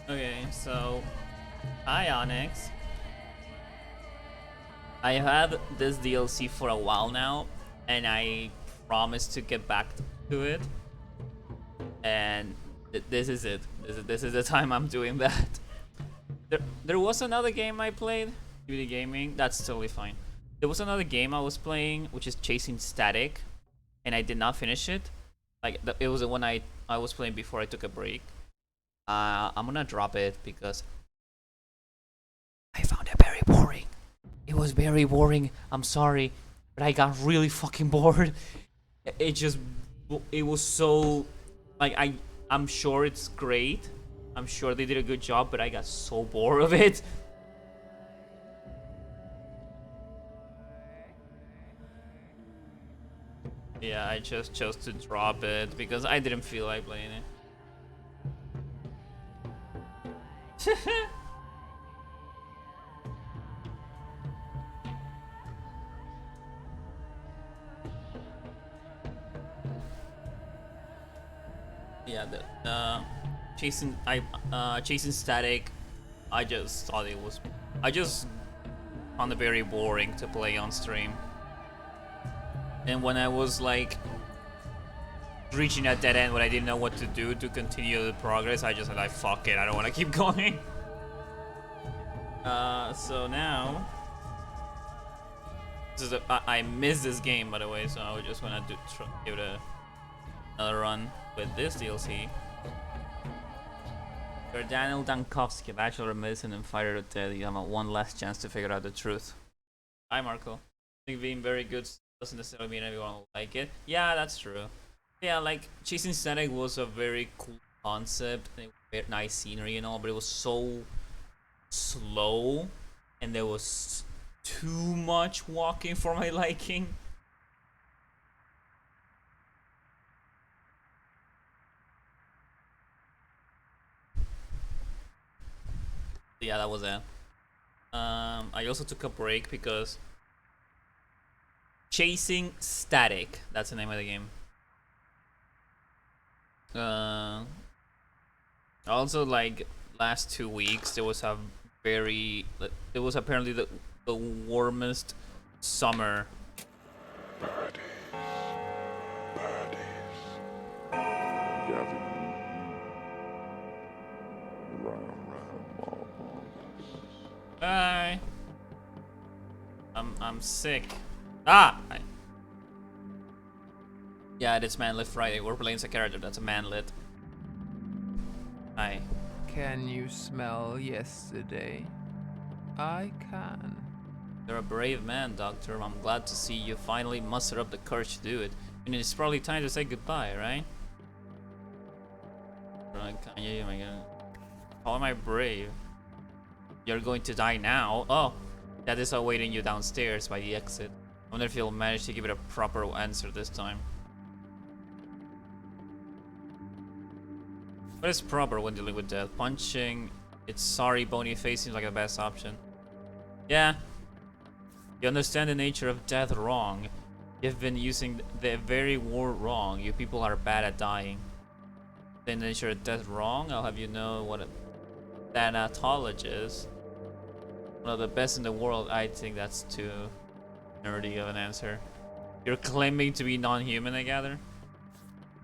Okay, so hi Onyx. I have this DLC for a while now, and I promised to get back to it. And this is it. This is the time I'm doing that. There was another game I played, DVD gaming. That's totally fine. There was another game I was playing, which is Chasing Static, and I did not finish it. Like it was the one I was playing before I took a break. I'm gonna drop it because I found it very boring. It was very boring. I'm sorry, but I got really fucking bored. It just it was so like I'm sure it's great. I'm sure they did a good job, but I got so bored of it. Yeah, I just chose to drop it because I didn't feel like playing it. Yeah, the chasing static. I just thought it was. I just found it very boring to play on stream. And when I was like reaching a dead end when I didn't know what to do to continue the progress, I just said, like, fuck it, I don't want to keep going. So now, I missed this game, by the way, so I was just gonna give it another run with this DLC. You're Daniel Dankovsky, Bachelor of Medicine and Fighter of Death. You have one last chance to figure out the truth. Hi, Marco. I think being very good doesn't necessarily mean everyone will like it. Yeah, that's true. Yeah, like Chasing Static was a very cool concept and very nice scenery and all, but it was so slow and there was too much walking for my liking. Yeah, that was it. I also took a break because Chasing Static, that's the name of the game. Also, like last 2 weeks, there was apparently the warmest summer. Birdies, birdies, gather round, Hi. I'm sick. Ah. Yeah, it's Manlit Friday. We're playing a character that's a manlit. Hi. Can you smell yesterday? I can. You're a brave man, Doctor. I'm glad to see you finally muster up the courage to do it. And it's probably time to say goodbye, right? Kanye, am I gonna... How am I brave? You're going to die now. Oh, that is awaiting you downstairs by the exit. I wonder if you'll manage to give it a proper answer this time. What is proper when dealing with death? Punching its sorry bony face seems like the best option. Yeah. You understand the nature of death wrong. You've been using the very word wrong. You people are bad at dying. The nature of death wrong? I'll have you know what a Pathologic is. One of the best in the world. I think that's too nerdy of an answer. You're claiming to be non-human, I gather?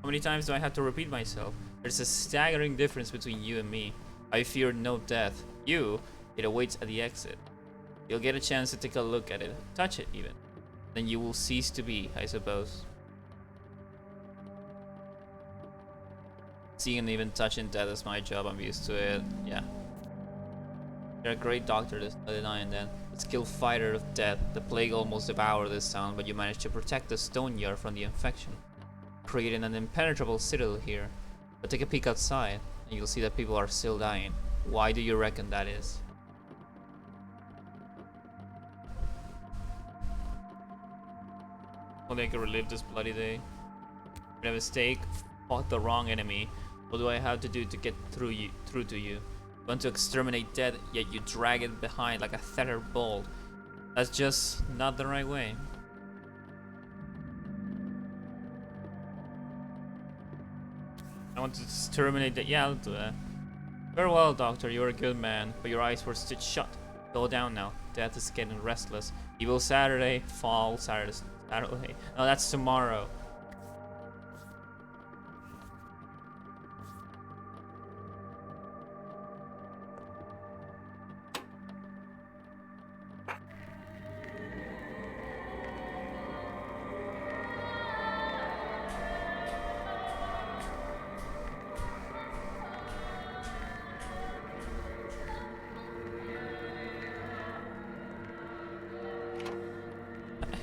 How many times do I have to repeat myself? There's a staggering difference between you and me. I fear no death. You, it awaits at the exit. You'll get a chance to take a look at it, touch it even. Then you will cease to be, I suppose. Seeing and even touching death is my job, I'm used to it, yeah. You're a great doctor, there's no denying that. A skilled fighter of death. The plague almost devoured this town, but you managed to protect the stone yard from the infection, creating an impenetrable citadel here. But take a peek outside, and you'll see that people are still dying. Why do you reckon that is? Only I can relive this bloody day. Made a mistake, fought the wrong enemy. What do I have to do to get through to you? You want to exterminate death, yet you drag it behind like a tethered bolt. That's just not the right way. I want to exterminate that. Yeah, I'll do that. Farewell, doctor, you're a good man, but your eyes were stitched shut. Go down now. Death is getting restless. Evil Saturday, fall Saturday. No, that's tomorrow.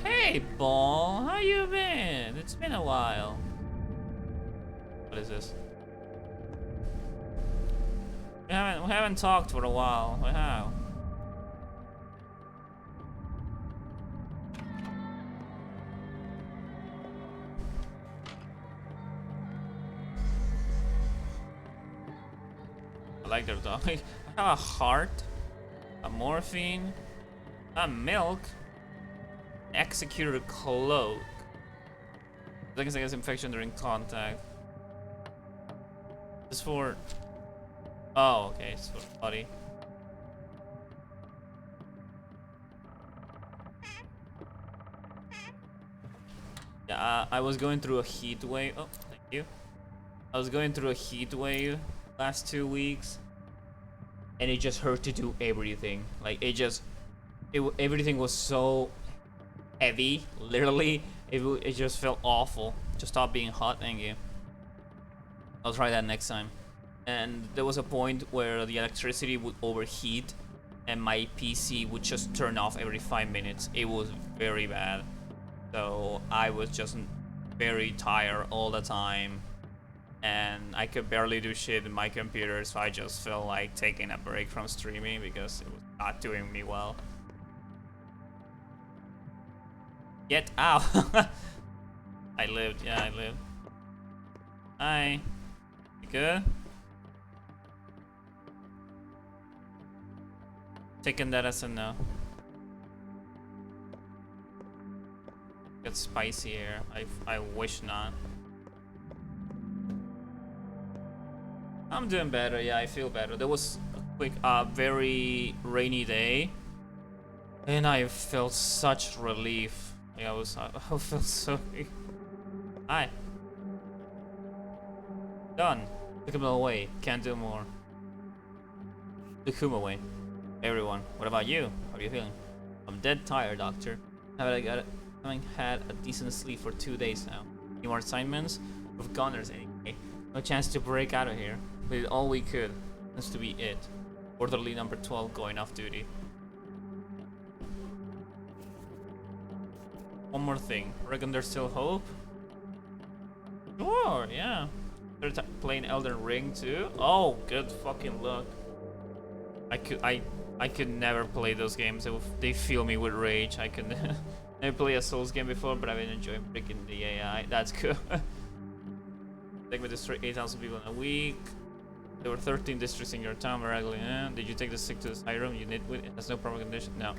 Hey, Ball, how you been? It's been a while. What is this? We haven't talked for a while. We have. I like their dog. I have a heart, a morphine, a milk. Executor cloak. Seconds against infection during contact. This for. Oh, okay, it's for body. Yeah, I was going through a heat wave. Oh, thank you. I was going through a heat wave last 2 weeks, and it just hurt to do everything. Like everything was so heavy, literally. It just felt awful. Just stop being hot, thank you. I'll try that next time. And there was a point where the electricity would overheat and my PC would just turn off every 5 minutes. It was very bad. So I was just very tired all the time, and I could barely do shit in my computer, so I just felt like taking a break from streaming because it was not doing me well. Get out! I lived, yeah, I lived. Hi. You good? Taking that as a no. It's spicy here. I wish not. I'm doing better, yeah, I feel better. There was a quick, very rainy day, and I felt such relief. Like I felt so. Hi. Done. Took him away. Can't do more. Took him away. Everyone. What about you? How are you feeling? I'm dead tired, doctor. Having had a decent sleep for 2 days now. Any more assignments? We've gunners anyway. No chance to break out of here. We did all we could. That's to be it. Orderly number 12 going off duty. One more thing. Reckon there's still hope? Sure, yeah. They're playing Elden Ring too? Oh, good fucking luck. I could never play those games. They fill me with rage. I could never play a Souls game before, but I've been enjoying freaking the AI. That's good. Take me to destroy 8,000 people in a week. There were 13 districts in your town. Very ugly. Did you take the sick to the asylum? You need with it. That's no proper condition. No.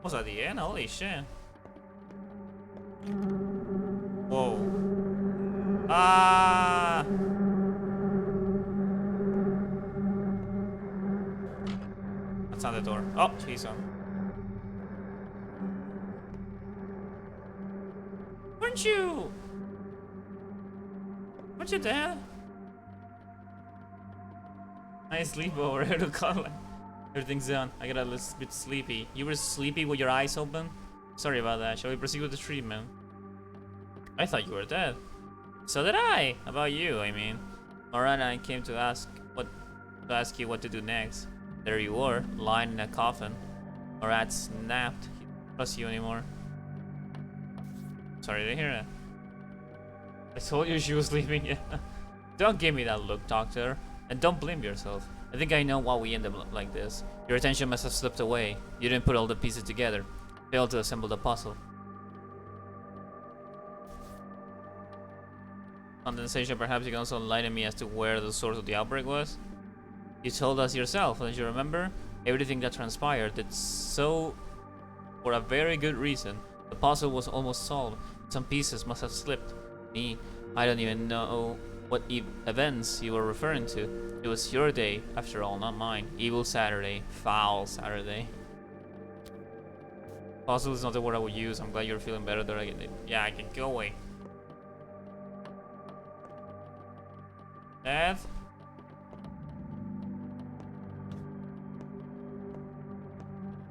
Was that the end? Holy shit. Whoa. Ah! That's not the door. Oh, he's on. Weren't you dead? Nice sleepover. To call. Everything's done. I got a little bit sleepy. You were sleepy with your eyes open? Sorry about that. Shall we proceed with the treatment? I thought you were dead. So did I. How about you? I mean, alright. I came to ask you what to do next. There you were, lying in a coffin. Alright, snapped. He doesn't trust you anymore. Sorry to hear that. I told you she was leaving. Yeah. Don't give me that look, doctor, and don't blame yourself. I think I know why we ended up like this. Your attention must have slipped away. You didn't put all the pieces together. Failed to assemble the puzzle. Condensation, perhaps you can also enlighten me as to where the source of the outbreak was? You told us yourself, don't you remember? Everything that transpired, it's so for a very good reason. The puzzle was almost solved. Some pieces must have slipped me I don't even know what events you were referring to. It was your day, after all, not mine. Evil Saturday. Foul Saturday. Possible is not the word I would use. I'm glad you're feeling better there. Yeah, I can go away. Dad?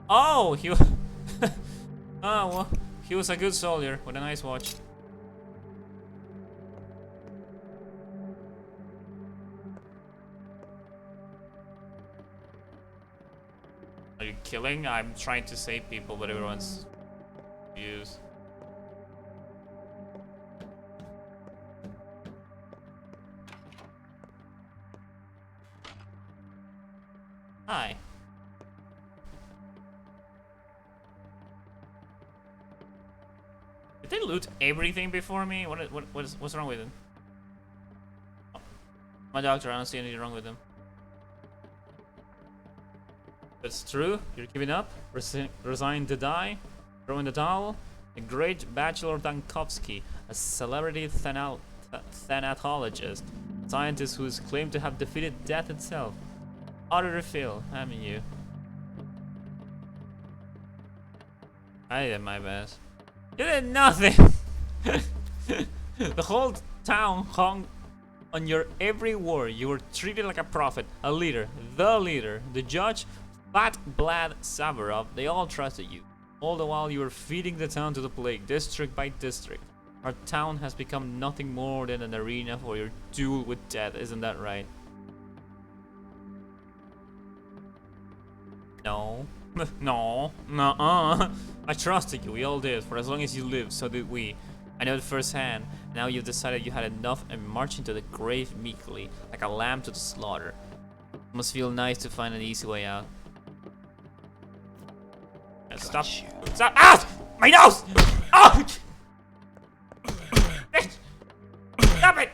Oh, he was... oh, well, he was a good soldier with a nice watch. Are you killing? I'm trying to save people, but everyone's used. Hi. Did they loot everything before me? What's wrong with them? Oh. My doctor, I don't see anything wrong with them. It's true, you're giving up, resigned to die, throwing the towel. The great Bachelor Dankovsky, a celebrity thanatologist, scientist who's claimed to have defeated death itself. Utter fail, haven't you? I did my best. You did nothing! The whole town hung on your every word. You were treated like a prophet, a leader, the judge, Fat Blad Savarov. They all trusted you. All the while you were feeding the town to the plague, district by district. Our town has become nothing more than an arena for your duel with death, isn't that right? No. No. Nuh-uh. I trusted you, we all did. For as long as you lived, so did we. I know it firsthand. Now you've decided you had enough and marched into the grave meekly, like a lamb to the slaughter. It must feel nice to find an easy way out. Stop. Stop. Ah! My nose! Oh! Stop it!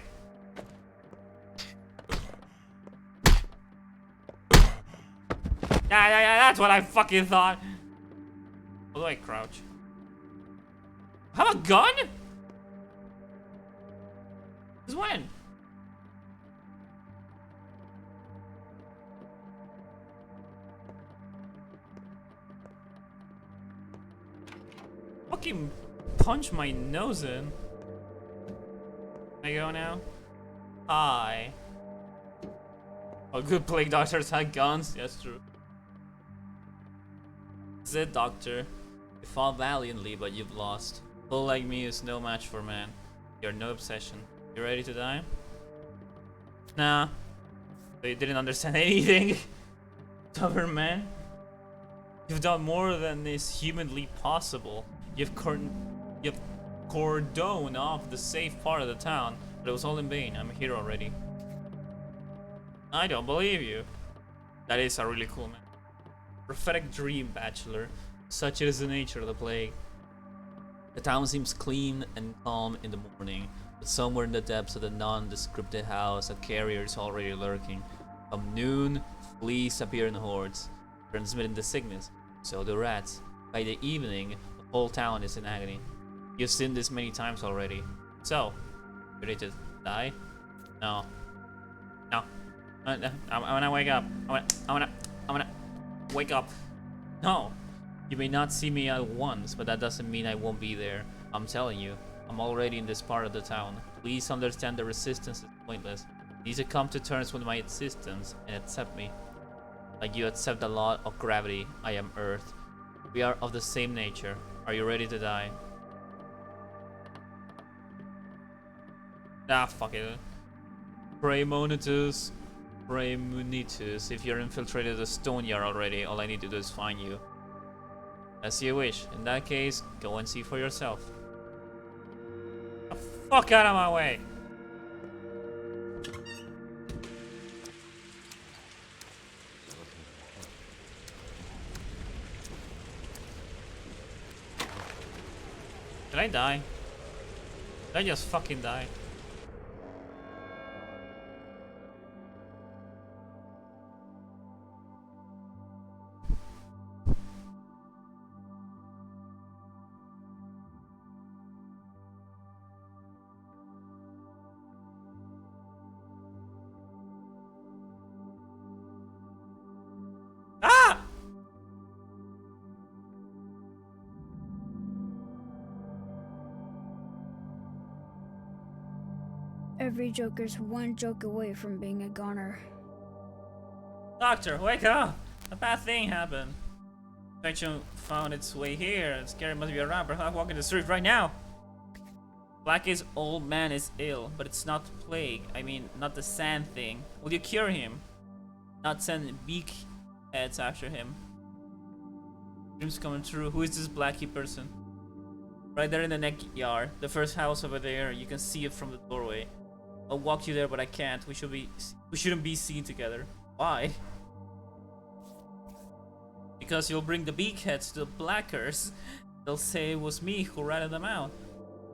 Yeah, that's what I fucking thought. How do I crouch? I have a gun? Since when? Fucking punch my nose in. Can I go now? Hi. Oh, good plague doctors had guns. Yes, true. That's it, doctor. You fought valiantly, but you've lost. A fool like me is no match for man. You're no obsession. You ready to die? Nah. So you didn't understand anything? Stubborn man. You've done more than is humanly possible. You've cordoned off the safe part of the town, but it was all in vain. I'm here already. I don't believe you. That is a really cool man. Prophetic dream, Bachelor. Such is the nature of the plague. The town seems clean and calm in the morning, but somewhere in the depths of the nondescript house, a carrier is already lurking. From noon, fleas appear in hordes, transmitting the sickness. So do rats. By the evening, the whole town is in agony. You've seen this many times already. So, you ready to die? No. No. I wanna wake up. I wanna wake up. No. You may not see me at once, but that doesn't mean I won't be there. I'm telling you, I'm already in this part of the town. Please understand the resistance is pointless. You need to come to terms with my existence and accept me. Like you accept the law of gravity, I am Earth. We are of the same nature. Are you ready to die? Ah, fuck it. Praemonitus. Praemunitus. If you're infiltrated the stone yard already, all I need to do is find you. As you wish. In that case, go and see for yourself. The fuck out of my way! Did I die? Did I just fucking die? Every Joker's one joke away from being a goner. Doctor, wake up! A bad thing happened. Infection found its way here. It's scary, must be around. Perhaps walking the street right now. Blackie's old man is ill, but it's not plague. I mean, not the sand thing. Will you cure him? Not send beak heads after him. Dreams coming true. Who is this Blackie person? Right there in the neck yard. The first house over there. You can see it from the doorway. I'll walk you there, but I can't. We shouldn't be seen together. Why? Because you'll bring the beakheads to the Blackers. They'll say it was me who ratted them out.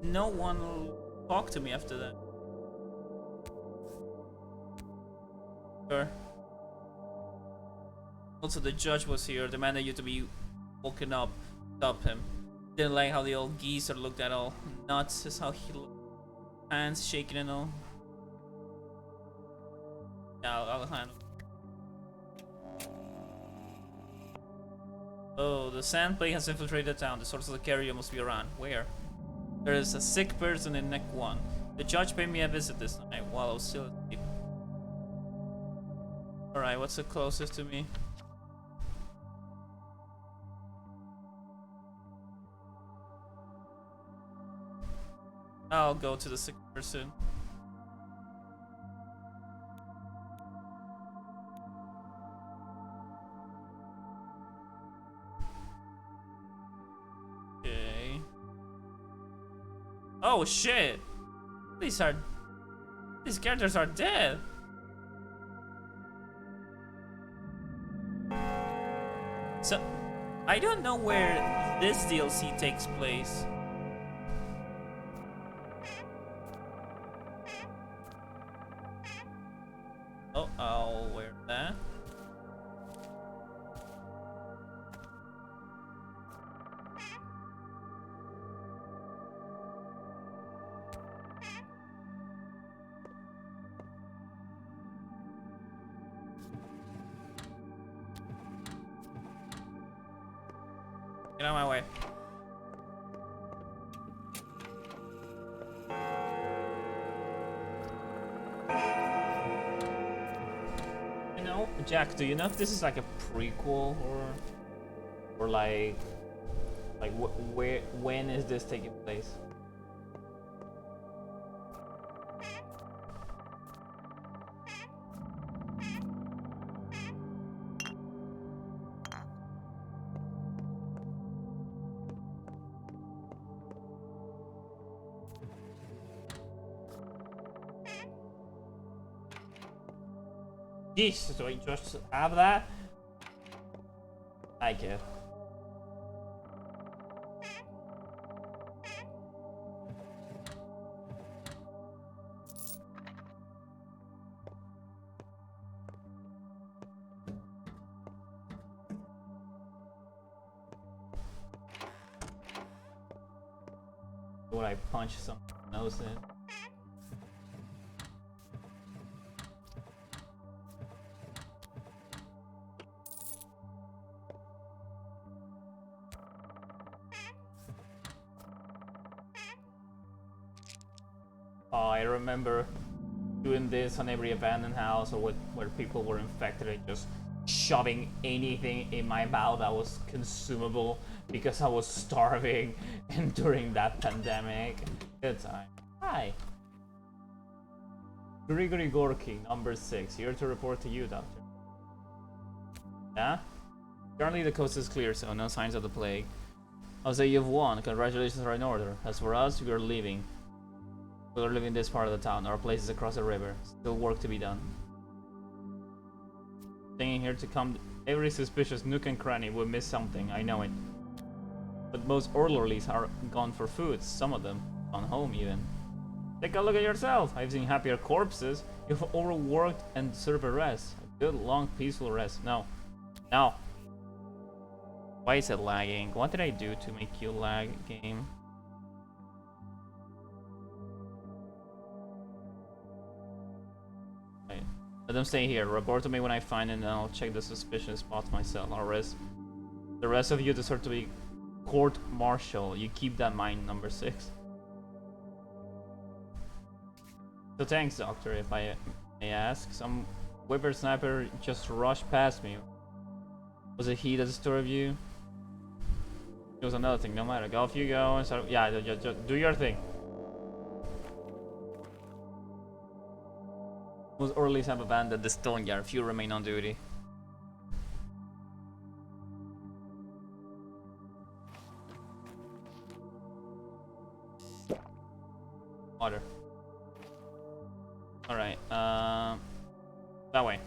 No one will talk to me after that. Sure. Also, the judge was here, demanded you to be woken up. Stop him. Didn't like how the old geezer looked at all. Nuts is how he looked. Hands shaking and all. Yeah, I'll handle. Oh, the sand plague has infiltrated the town. The source of the carrier must be around. Where? There is a sick person in Neck 1. The judge paid me a visit this night while I was still asleep. Alright, what's the closest to me? I'll go to the sick person. Okay. Oh shit! These characters are dead. So, I don't know where this DLC takes place. Oh, I'll wear that. Get out of my way. You know, Jack, do you know if this is like a prequel or like where when is this taking place? Jeez, do I just have that? I get. Would I punch something else in? I remember doing this on every abandoned house or where people were infected and just shoving anything in my mouth that was consumable because I was starving and during that pandemic. Good time. Hi. Grigory Gorky, number 6, here to report to you, Doctor. Yeah? Currently the coast is clear, so no signs of the plague. I'll say you've won. Congratulations are in order. As for us, we are leaving. We are leaving this part of the town. Our place is across the river. Still work to be done. Staying here to come every suspicious nook and cranny. We miss something, I know it. But most orderlies are gone for food. Some of them gone home even. Take a look at yourself. I've seen happier corpses. You've overworked and deserve a rest. A good, long, peaceful rest. No. No. Why is it lagging? What did I do to make you lag, game? Right. Let them stay here. Report to me when I find it and I'll check the suspicious spots myself. The rest of you deserve to be court-martial. You keep that in mind, number 6. So thanks, doctor, if I may ask. Some whippersnapper just rushed past me. Was it he that disturbed you? It was another thing, no matter. Go off you go and start. Yeah, just do your thing. Was orderlies have abandoned the stone yard. Few remain on duty. Water. Alright, that way.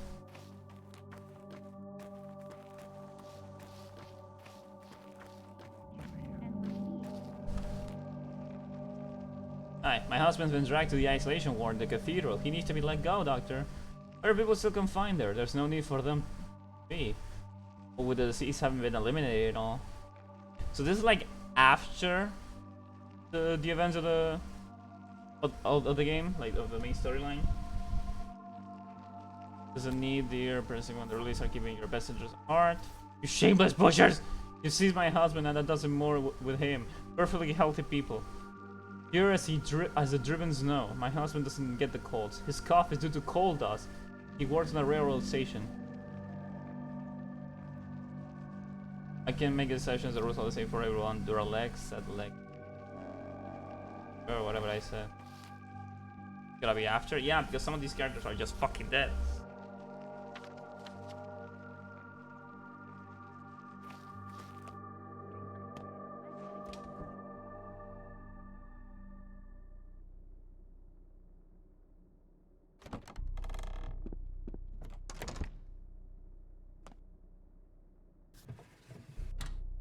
Hi, my husband's been dragged to the isolation ward in the cathedral. He needs to be let go, doctor. Other people still confined there. There's no need for them to be. But with the disease having been eliminated and all. So this is like after the events of the game, like of the main storyline. Doesn't need the person when the release are keeping your best interest at heart. You shameless butchers! You seized my husband and that does more with him. Perfectly healthy people. Pure as the driven snow. My husband doesn't get the colds. His cough is due to coal dust. He works in a railroad station. I can make the sessions the rules are the same for everyone. Duralex, set leg. Or whatever I said. Gotta be after? Yeah, because some of these characters are just fucking dead.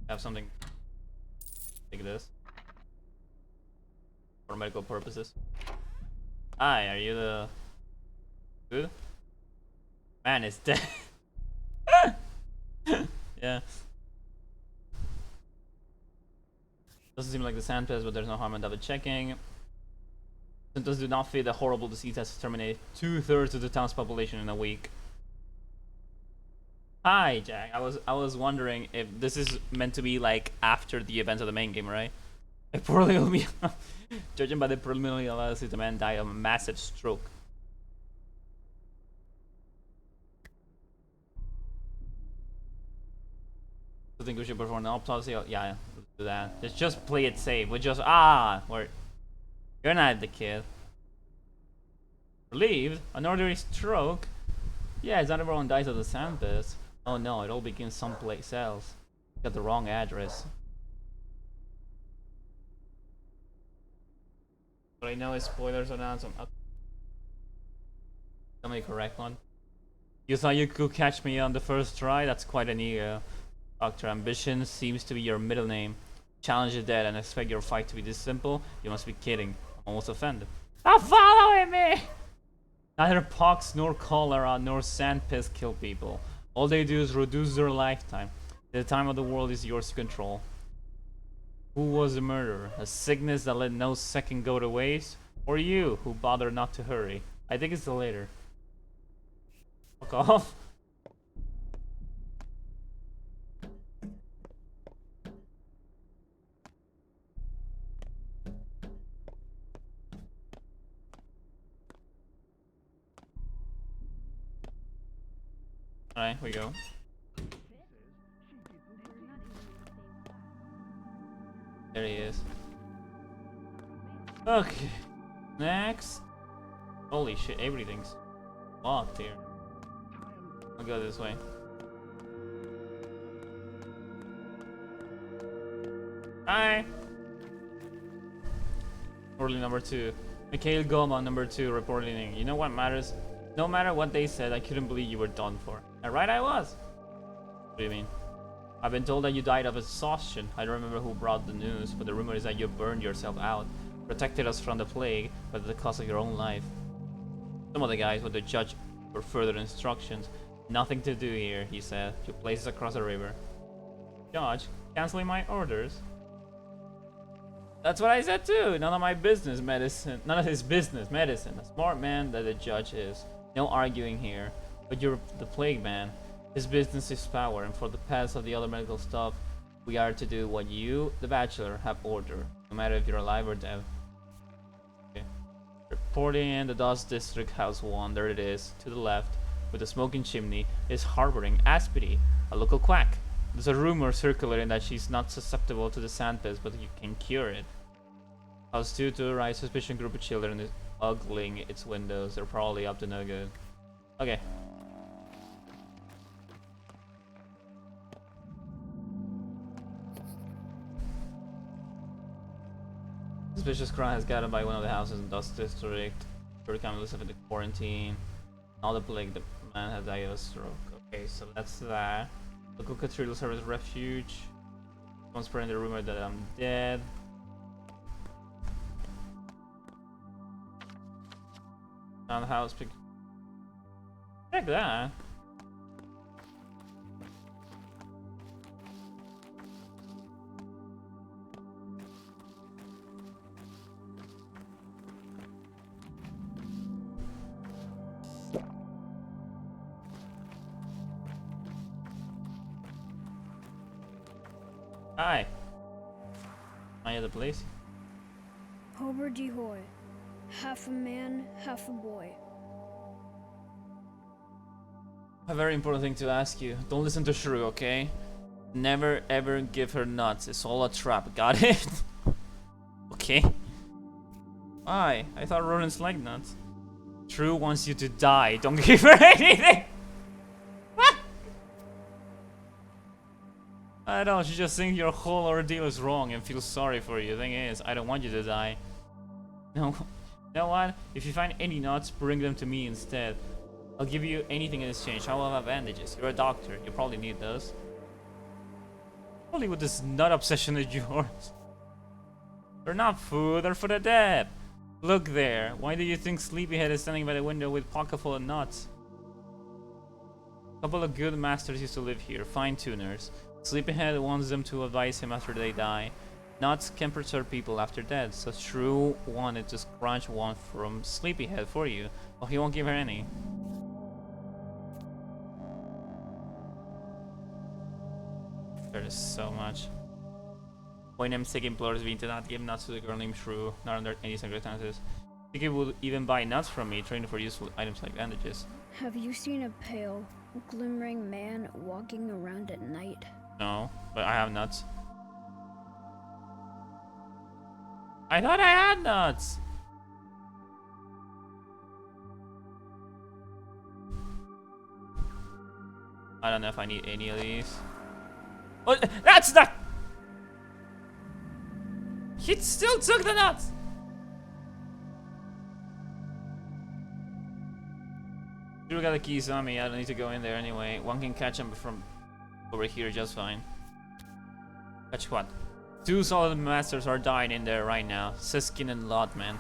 Have something like this for medical purposes. Hi, are you the dude? Man is dead. Yeah. Doesn't seem like the sand pest, but there's no harm in double checking. Symptoms do not fit. The horrible disease has terminated 2/3 of the town's population in a week. Hi, Jack. I was wondering if this is meant to be like after the events of the main game, right? Like poorly judging by the preliminary analysis, the man died of a massive stroke. I think we should perform an autopsy. Yeah, let's do that. Let's just play it safe. We just you're not the kid. Relieved? An ordinary stroke? Yeah, it's not everyone dies of the sand pest. Oh no, it all begins someplace else. Got the wrong address. But I know is spoilers are not some. Tell me the correct one. You thought you could catch me on the first try? That's quite an ego. Doctor, ambition seems to be your middle name. Challenge is dead and expect your fight to be this simple? You must be kidding. I'm almost offended. Stop following me! Neither pox, nor cholera, nor sand pest kill people. All they do is reduce their lifetime. The time of the world is yours to control. Who was the murderer? A sickness that let no second go to waste? Or you, who bothered not to hurry? I think it's the later. Fuck off. Alright, we go. There he is. Okay. Next. Holy shit, everything's locked here. I'll go this way. Hi! Orderly number 2. Mikhail Goma, number 2, reporting. You know what matters? No matter what they said, I couldn't believe you were done for. And right I was. What do you mean? I've been told that you died of exhaustion. I don't remember who brought the news, but the rumor is that you burned yourself out. Protected us from the plague, but at the cost of your own life. Some of the guys with the judge for further instructions. Nothing to do here, he said. Two places across the river. Judge, canceling my orders? That's what I said too. None of my business, medicine. None of his business, medicine. A smart man that the judge is. No arguing here. But you're the plague man. His business is power, and for the past of the other medical stuff, we are to do what you, the bachelor, have ordered. No matter if you're alive or dead. Okay. 40 in the Dust District House 1, there it is, to the left, with a smoking chimney, is harboring Aspity, a local quack. There's a rumor circulating that she's not susceptible to the sand pest, but you can cure it. House 2 to the right, suspicion group of children is ogling its windows. They're probably up to no good. Okay. Suspicious crime has gathered by one of the houses in Dust District. Become Elizabeth in quarantine. All the plague, the man has died of a stroke. Okay, so that's that. Local cathedral service refuge. Someone spreading the rumor that I'm dead. Found the house. Check that. Hi. Am I at the place? Hober de Hoy. Half a man, half a boy. A very important thing to ask you. Don't listen to Shrew, okay? Never ever give her nuts. It's all a trap. Got it? Okay. Why? I thought rodents like nuts. Shrew wants you to die. Don't give her anything. I don't. She just thinks your whole ordeal is wrong and feels sorry for you. The thing is, I don't want you to die. No. You know what? If you find any nuts, bring them to me instead. I'll give you anything in exchange. I'll have bandages. You're a doctor. You probably need those. Only with this nut obsession of yours. They're not food. They're for the dead. Look there. Why do you think Sleepyhead is standing by the window with pocket full of nuts? A couple of good masters used to live here. Fine tuners. Sleepyhead wants them to advise him after they die. Nuts can preserve people after death, so Shrew wanted to scratch one from Sleepyhead for you. Well, he won't give her any. There is so much. When I'm taking implores me to not give nuts to the girl named Shrew, not under any circumstances. Tiki would even buy nuts from me, trading for useful items like bandages. Have you seen a pale, glimmering man walking around at night? No, but I have nuts. I thought I had nuts! I don't know if I need any of these. Oh, that's not... He still took the nuts! You got the keys on me, I don't need to go in there anyway. One can catch him from over here just fine. Catch what? Two solid masters are dying in there right now. Siskin and Lotman.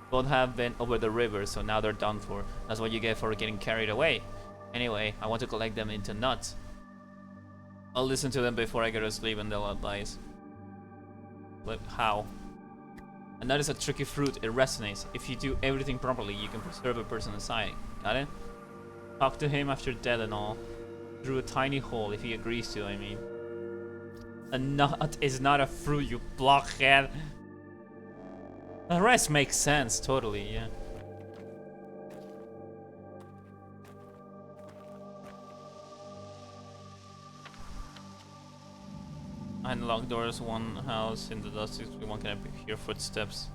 Both have been over the river, so now they're done for. That's what you get for getting carried away. Anyway, I want to collect them into nuts. I'll listen to them before I go to sleep and they'll advise. But how? A nut is a tricky fruit, it resonates. If you do everything properly, you can preserve a person inside. Got it? Talk to him after death and all. Through a tiny hole, if he agrees to, I mean. A nut is not a fruit, you blockhead. The rest makes sense, totally, yeah. Behind the locked doors, one house in the dust, one can hear footsteps.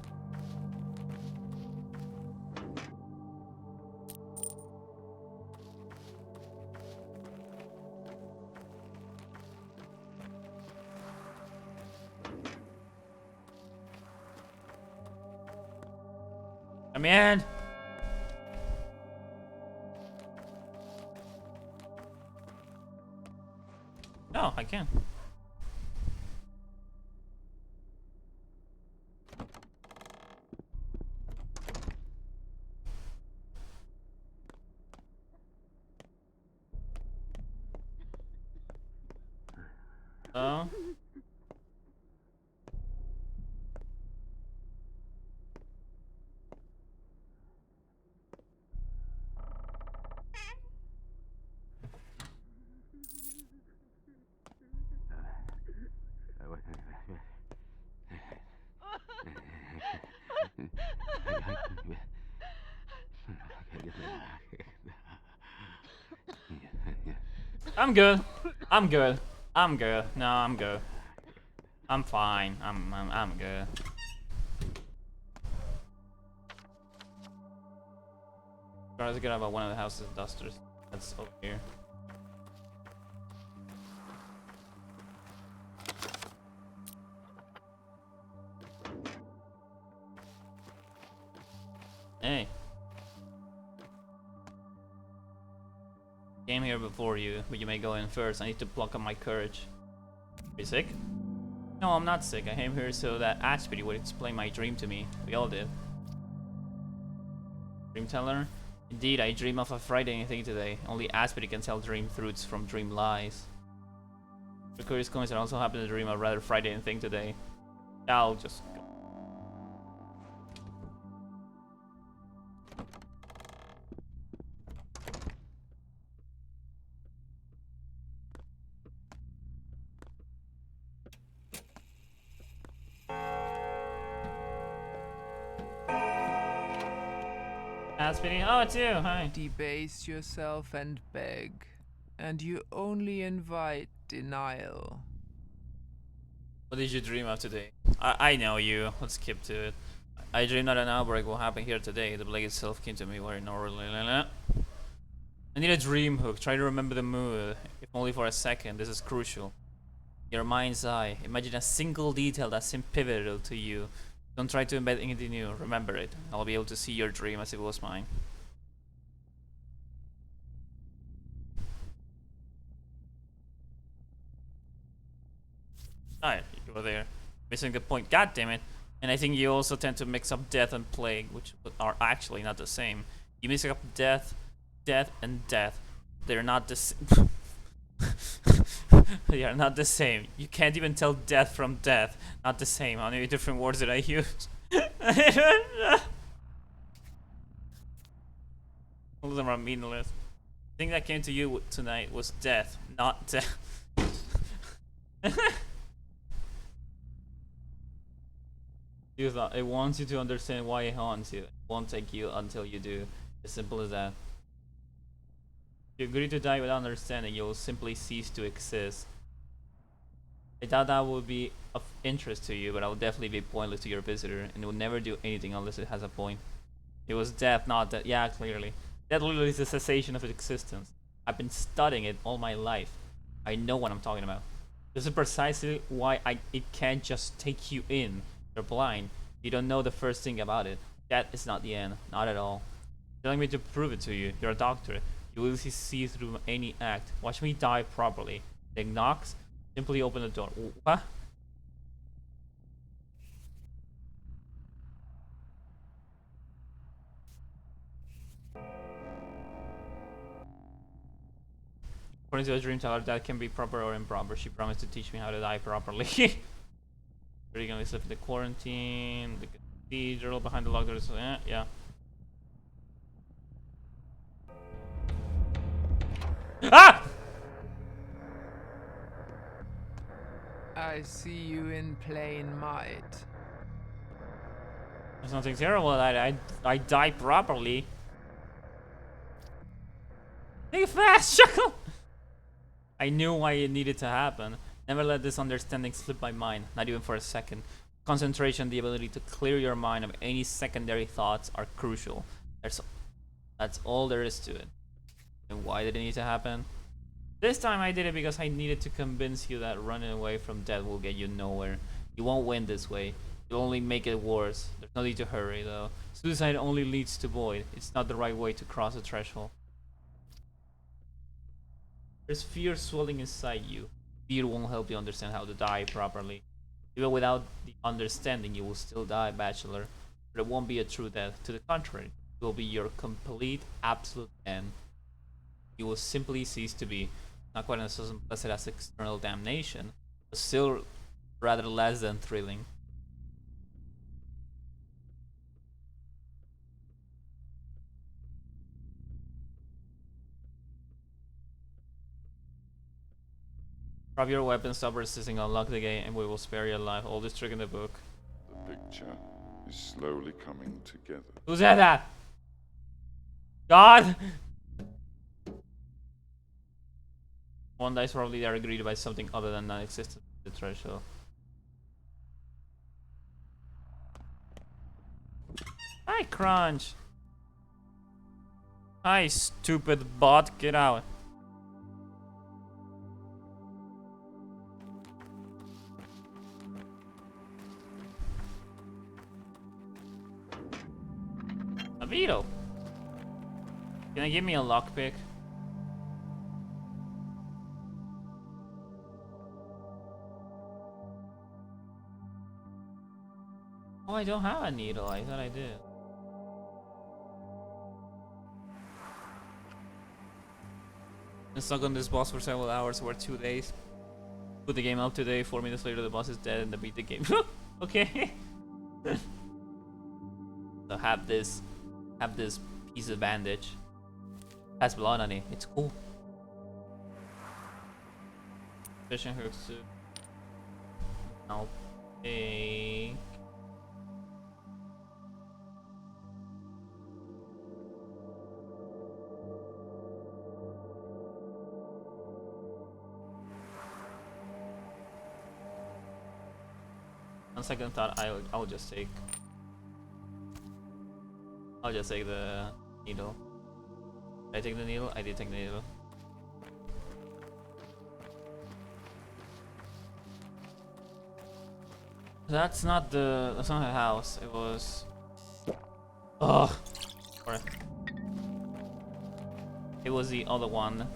Come in! Oh, I can. Oh. I'm good. I'm good. I'm good. No, I'm good. I'm fine. I'm good. Trying to get about one of the house's dusters. That's over here. Hey. Came here before you, but you may go in first. I need to pluck up my courage. Are you sick? No, I'm not sick. I came here so that Ashby would explain my dream to me. We all did. Dream teller? Indeed, I dream of a frightening thing today. Only Ashby can tell dream truths from dream lies. The curious coincidence, I also happen to dream a rather frightening thing today. I'll just go. Ashby? Oh, it's you. Hi. Debase yourself and beg, and you only invite denial. What did you dream of today? I know you. Let's skip to it. I dreamed that an outbreak will happen here today. The plague itself came to me very normally. I need a dream hook. Try to remember the mood, if only for a second. This is crucial. Your mind's eye. Imagine a single detail that seemed pivotal to you. Don't try to embed anything new. Remember it. I'll be able to see your dream as if it was mine. Alright, you were there. Missing the point. God damn it. And I think you also tend to mix up death and plague, which are actually not the same. You mix up death, and death. They're not the same. They are not the same. You can't even tell death from death. Not the same. How many different words did I use? All of them are meaningless. The thing that came to you tonight was death, not death. It wants you to understand why it haunts you. It won't take you until you do. As simple as that. If you agree to die without understanding, you will simply cease to exist. I doubt that would be of interest to you, but I will definitely be pointless to your visitor, and it will never do anything unless it has a point. It was death, not that. Yeah, clearly. Death literally is the cessation of existence. I've been studying it all my life. I know what I'm talking about. This is precisely why it can't just take you in. You're blind. You don't know the first thing about it. That is not the end. Not at all. You're telling me to prove it to you. You're a doctor. You will see through any act. Watch me die properly. Then knocks. Simply open the door. What? According to the dream teller, that can be proper or improper. She promised to teach me how to die properly. We're gonna slip into quarantine. The cathedral behind the locked doors. Yeah. Ah! I see you in plain might. There's nothing terrible. I die properly. Think fast, Chuckle! I knew why it needed to happen. Never let this understanding slip my mind, not even for a second. Concentration, the ability to clear your mind of any secondary thoughts are crucial. That's all there is to it. And why did it need to happen? This time I did it because I needed to convince you that running away from death will get you nowhere. You won't win this way. You'll only make it worse. There's no need to hurry though. Suicide only leads to void. It's not the right way to cross a threshold. There's fear swelling inside you. Fear won't help you understand how to die properly. Even without the understanding, you will still die, bachelor. But it won't be a true death. To the contrary, it will be your complete, absolute end. You will simply cease to be. Not quite as unpleasant as external damnation, but still rather less than thrilling. Drop your weapon, stop resisting, unlock the gate, and we will spare your life. All this trick in the book. The picture is slowly coming together. Who said that? God! One dice probably are agreed by something other than non-existent the threshold. Hi, Crunch. Hi, stupid bot. Get out. A beetle. Can I give me a lockpick? Oh, I don't have a needle. I thought I did. Been stuck on this boss for several hours or 2 days. Put the game up today. 4 minutes later, the boss is dead and I beat the game. Okay. So have this piece of bandage. Has blood on it. It's cool. Fishing hooks too. I'll take. On second thought, I'll just take. I'll just take the needle. Did I take the needle? I did take the needle. That's not the house. It was. Ugh. Sorry. It was the other one.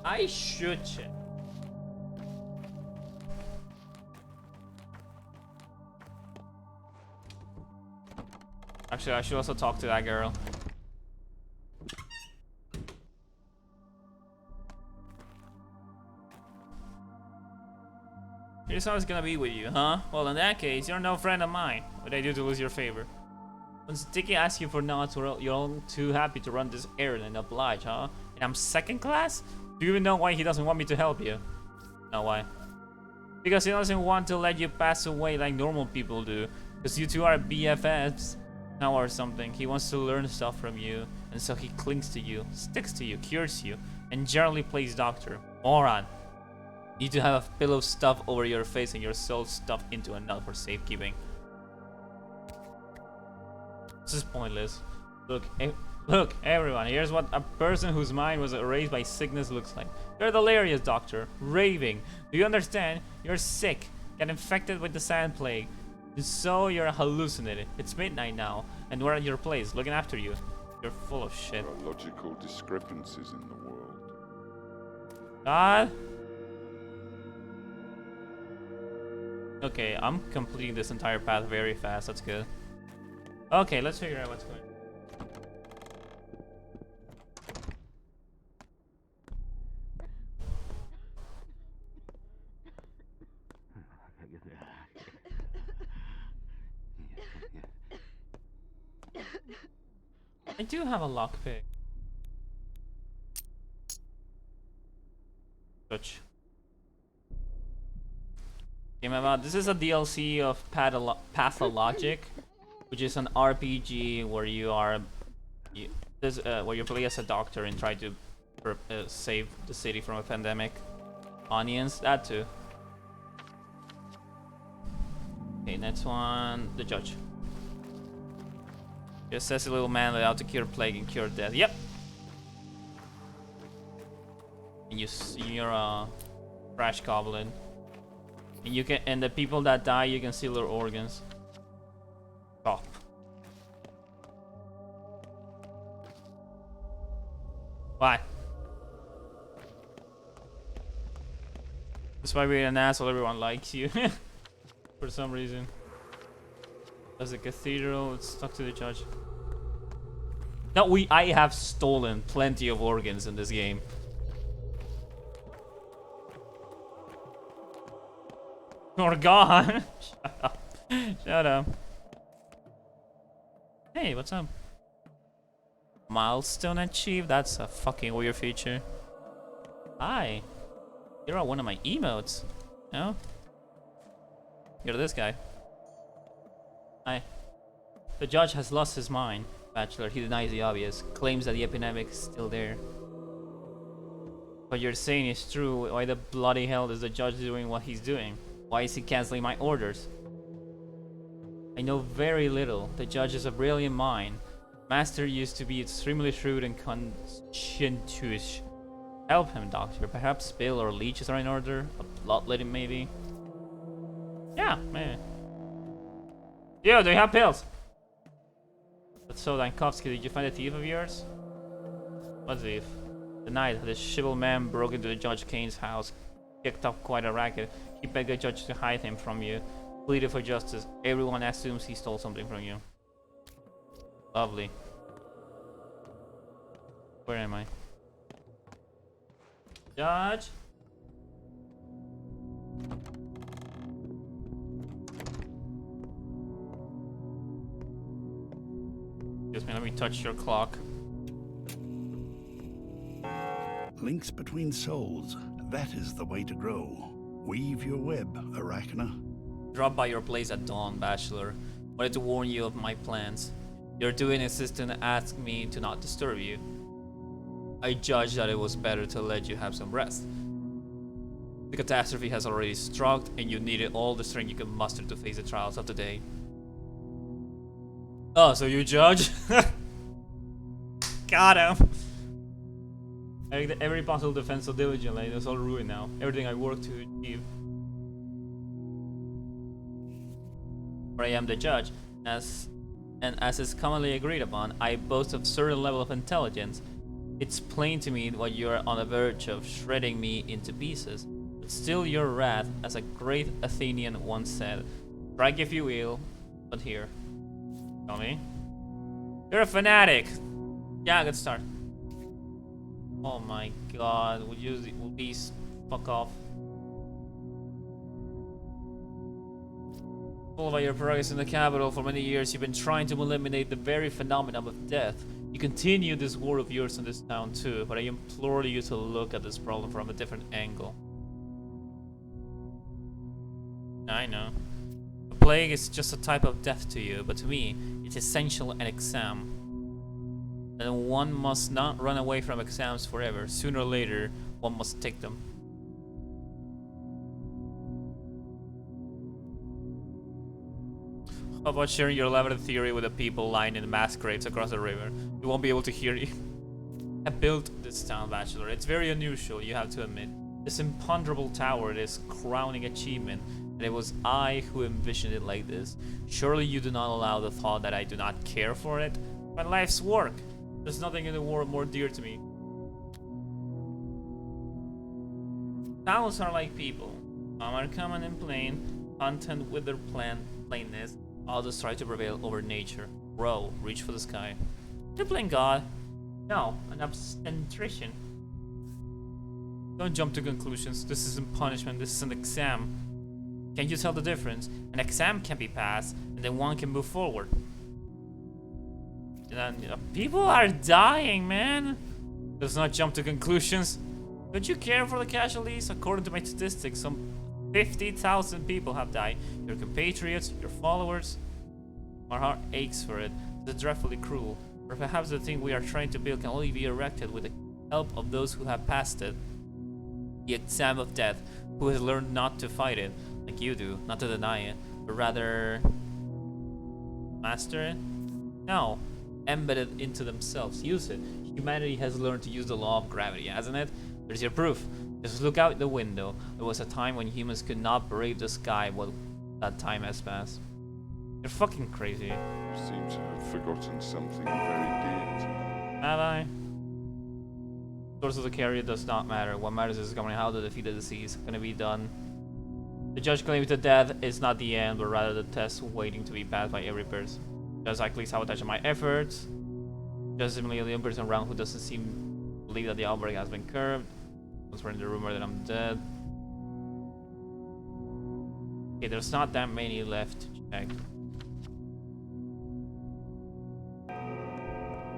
I should check. Actually, I should also talk to that girl. Here's how it's gonna be with you, huh? Well, in that case, you're no friend of mine. What I do to lose your favor? When Sticky asks you for nods, you're all too happy to run this errand and oblige, huh? And I'm second class? Do you even know why he doesn't want me to help you? No, why? Because he doesn't want to let you pass away like normal people do. Because you two are BFFs now or something. He wants to learn stuff from you, and so he clings to you, sticks to you, cures you, and generally plays doctor. Moron. You need to have a pillow stuffed over your face and your soul stuffed into a nut for safekeeping. This is pointless. Look, everyone, here's what a person whose mind was erased by sickness looks like. You're delirious, doctor. Raving. Do you understand? You're sick. Get infected with the sand plague. And so you're hallucinating. It's midnight now, and we're at your place, looking after you. You're full of shit. There are logical discrepancies in the world. God. Okay, I'm completing this entire path very fast. That's good. Okay, let's figure out what's going on. I do have a lockpick. Touch. Game about this is a DLC of Pathologic, which is an RPG where where you play as a doctor and try to save the city from a pandemic. Onions, that too. Okay, next one, the judge. You're a sassy little man allowed to cure plague and cure death. Yep. And you're a trash goblin. And you can, and the people that die, you can steal their organs. Stop. Why? Despite being an asshole, everyone likes you. For some reason. There's a cathedral, it's stuck to the judge. No, I have stolen plenty of organs in this game. Or gone. Shut up. Shut up. Hey, what's up? Milestone achieved? That's a fucking weird feature. Hi. You're on one of my emotes. No? You're this guy. Hi. The judge has lost his mind. Bachelor, he denies the obvious. Claims that the epidemic is still there. What you're saying is true. Why the bloody hell is the judge doing what he's doing? Why is he canceling my orders? I know very little. The judge is a brilliant mind. Master used to be extremely shrewd and conscientious. Help him, Doctor. Perhaps Bill or leeches are in order. A bloodletting, maybe. Yeah, maybe. Yo, do you have pills? That's so, Dankovsky, did you find a thief of yours? What thief? The night, this shriveled man broke into Judge Kane's house, kicked up quite a racket. He begged the judge to hide him from you, pleaded for justice. Everyone assumes he stole something from you. Lovely. Where am I? Judge? Excuse me, let me touch your clock. Links between souls, that is the way to grow. Weave your web, Arachna. Drop by your place at dawn, Bachelor. Wanted to warn you of my plans. Your doing assistant asked me to not disturb you. I judged that it was better to let you have some rest. The catastrophe has already struck, and you needed all the strength you could muster to face the trials of the day. Oh, so you judge? Got him! I think every possible defense so diligently, it's all ruined now. Everything I worked to achieve. For I am the judge, as is commonly agreed upon, I boast of certain level of intelligence. It's plain to me that you are on the verge of shredding me into pieces. But still your wrath, as a great Athenian once said, strike if you will, but here. Tell me. You're a fanatic! Yeah, good start. Oh my god, would you please fuck off? All about your progress in the capital, for many years you've been trying to eliminate the very phenomenon of death. You continue this war of yours in this town too, but I implore you to look at this problem from a different angle. I know. The plague is just a type of death to you, but to me, it's essential an exam. And one must not run away from exams forever. Sooner or later, one must take them. How about sharing your elaborate theory with the people lying in mass graves across the river? You won't be able to hear you. I built this town, Bachelor. It's very unusual, you have to admit. This imponderable tower, this crowning achievement, and it was I who envisioned it like this. Surely you do not allow the thought that I do not care for it? My life's work. There's nothing in the world more dear to me. Towns are like people. Some are common and plain, content with their plainness. Others try to prevail over nature. Grow, reach for the sky. You're playing God. No, an obstetrician. Don't jump to conclusions. This isn't punishment, this is an exam. Can't you tell the difference? An exam can be passed, and then one can move forward. People are dying, man. Let's not jump to conclusions. Don't you care for the casualties? According to my statistics, some 50,000 people have died. Your compatriots, your followers. My heart aches for it. It's dreadfully cruel. Or perhaps the thing we are trying to build can only be erected with the help of those who have passed it. The exam of death, who has learned not to fight it, like you do, not to deny it, but rather master it? No. Embed it into themselves. Use it. Humanity has learned to use the law of gravity, hasn't it? There's your proof. Just look out the window. There was a time when humans could not brave the sky. Well, that time has passed. You're fucking crazy. You seem to have forgotten something very dear to you. Have I? Source of the carrier does not matter. What matters is coming how to defeat the disease. Gonna be done. The judge claims that death is not the end, but rather the test waiting to be passed by every person. Just likely sabotage my efforts. Just similarly, the only person around who doesn't seem to believe that the outbreak has been curbed. Spreading the rumor that I'm dead. Okay, there's not that many left to check.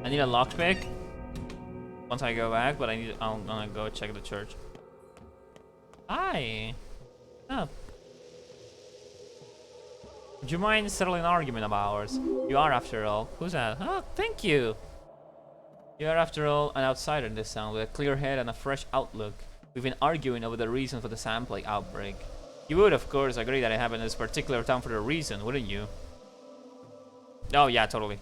I need a lockpick once I go back, but I'm gonna go check the church. Hi. Up. Would you mind settling an argument of ours? You are, after all. Who's that? Oh, thank you. You are, after all, an outsider in this town with a clear head and a fresh outlook. We've been arguing over the reason for the sand plague outbreak. You would, of course, agree that it happened in this particular town for a reason, wouldn't you? Oh, yeah, totally.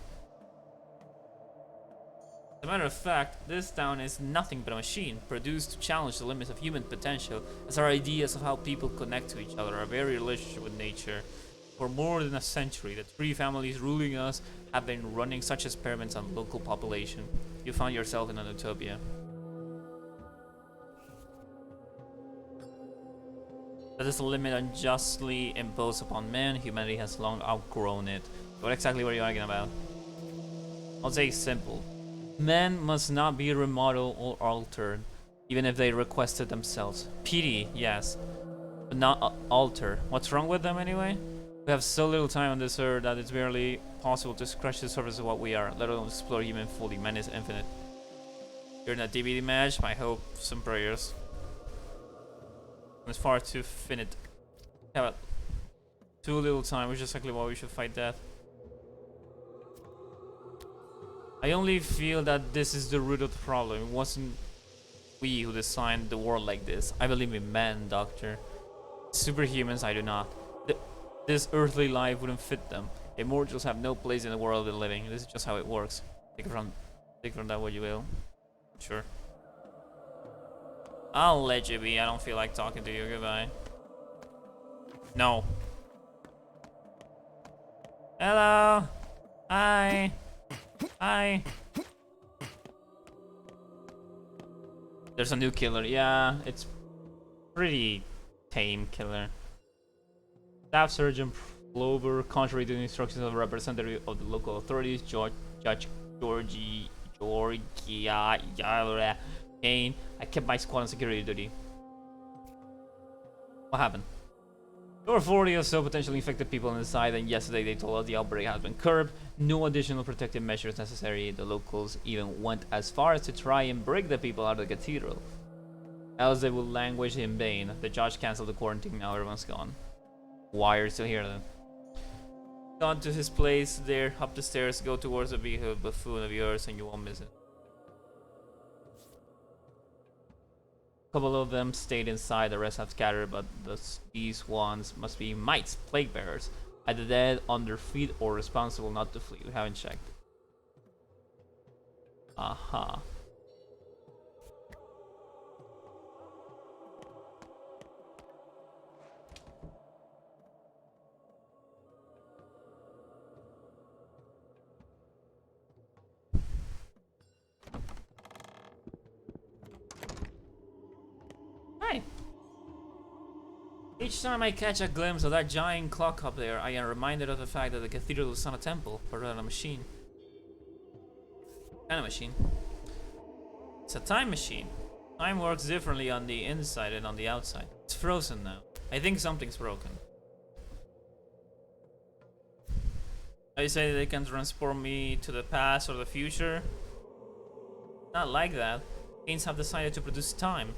As a matter of fact, this town is nothing but a machine, produced to challenge the limits of human potential, as our ideas of how people connect to each other, our very relationship with nature. For more than a century, the three families ruling us have been running such experiments on the local population. You found yourself in an utopia. That is a limit unjustly imposed upon man. Humanity has long outgrown it. What exactly were you arguing about? I'll say simple. Men must not be remodeled or altered, even if they request it themselves. Pity, yes, but not alter. What's wrong with them anyway? We have so little time on this earth that it's barely possible to scratch the surface of what we are, let alone explore human fully. Man is infinite. You're in a DVD match, my hopes and prayers. It's far too finite. Have too little time, which is exactly why we should fight death. I only feel that this is the root of the problem. It wasn't we who designed the world like this. I believe in man, Doctor. Superhumans, I do not. This earthly life wouldn't fit them. Immortals have no place in the world of the living. This is just how it works. Take from that what you will. Sure. I'll let you be. I don't feel like talking to you. Goodbye. No. Hello. Hi. Hi. There's a new killer. Yeah, it's pretty tame killer. Staff Sergeant Plover, contrary to the instructions of a representative of the local authorities, Judge Georgia Kane, I kept my squad on security duty. What happened? There were 40 or so potentially infected people inside, and yesterday they told us the outbreak has been curbed. No additional protective measures necessary. The locals even went as far as to try and break the people out of the cathedral. Else they would languish in vain. The judge cancelled the quarantine, now everyone's gone. Why are you still here then? Gone to his place there, up the stairs, go towards the vehicle buffoon of yours and you won't miss it. A couple of them stayed inside, the rest have scattered, but these ones must be mites, plague bearers, either dead, on their feet, or responsible not to flee. We haven't checked. Aha. Hi. Each time I catch a glimpse of that giant clock up there, I am reminded of the fact that the cathedral is not a temple, but rather a machine. What kind of machine? It's a time machine. Time works differently on the inside and on the outside. It's frozen now. I think something's broken. I say they can transport me to the past or the future. Not like that. Canes have decided to produce time,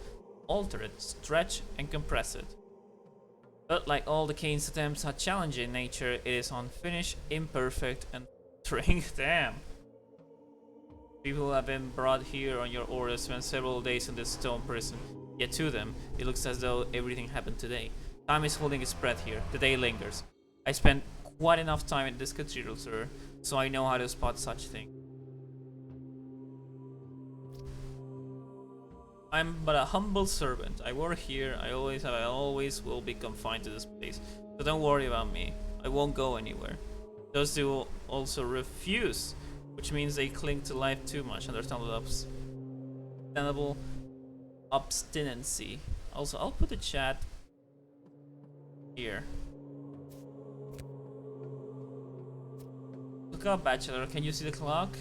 alter it, stretch, and compress it. But like all the Cane's attempts at challenging nature, it is unfinished, imperfect, and damn. People have been brought here on your orders, spent several days in this stone prison. Yet to them, it looks as though everything happened today. Time is holding its breath here. The day lingers. I spent quite enough time in this cathedral, sir, so I know how to spot such things. I'm but a humble servant. I work here. I always have. I always will be confined to this place. So don't worry about me. I won't go anywhere. Those two also refuse, which means they cling to life too much. Understandable obstinacy. Also, I'll put the chat here. Look up, Bachelor. Can you see the clock?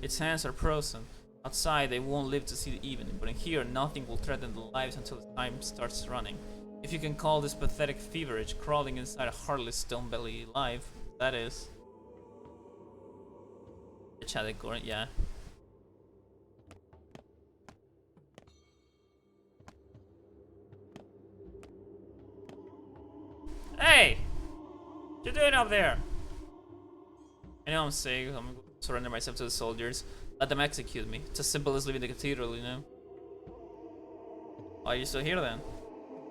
Its hands are frozen. Outside, they won't live to see the evening, but in here, nothing will threaten their lives until the time starts running. If you can call this pathetic feverage crawling inside a heartless stone belly life, that is. The chat, yeah. Hey! What you doing up there? I know I'm sick. I'm gonna surrender myself to the soldiers. Let them execute me. It's as simple as leaving the cathedral, you know? Why are you still here then?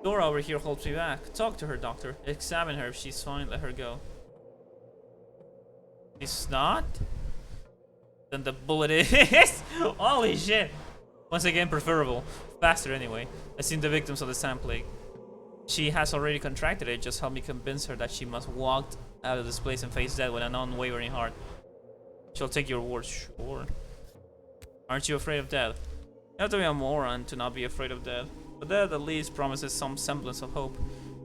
Dora over here holds me back. Talk to her, doctor. Examine her. If she's fine, let her go. She's not? Then the bullet is. Holy shit! Once again, preferable. Faster anyway. I've seen the victims of the sand plague. She has already contracted it. Just help me convince her that she must walk out of this place and face death with an unwavering heart. She'll take your word, sure. Aren't you afraid of death? You have to be a moron to not be afraid of death. But death at least promises some semblance of hope.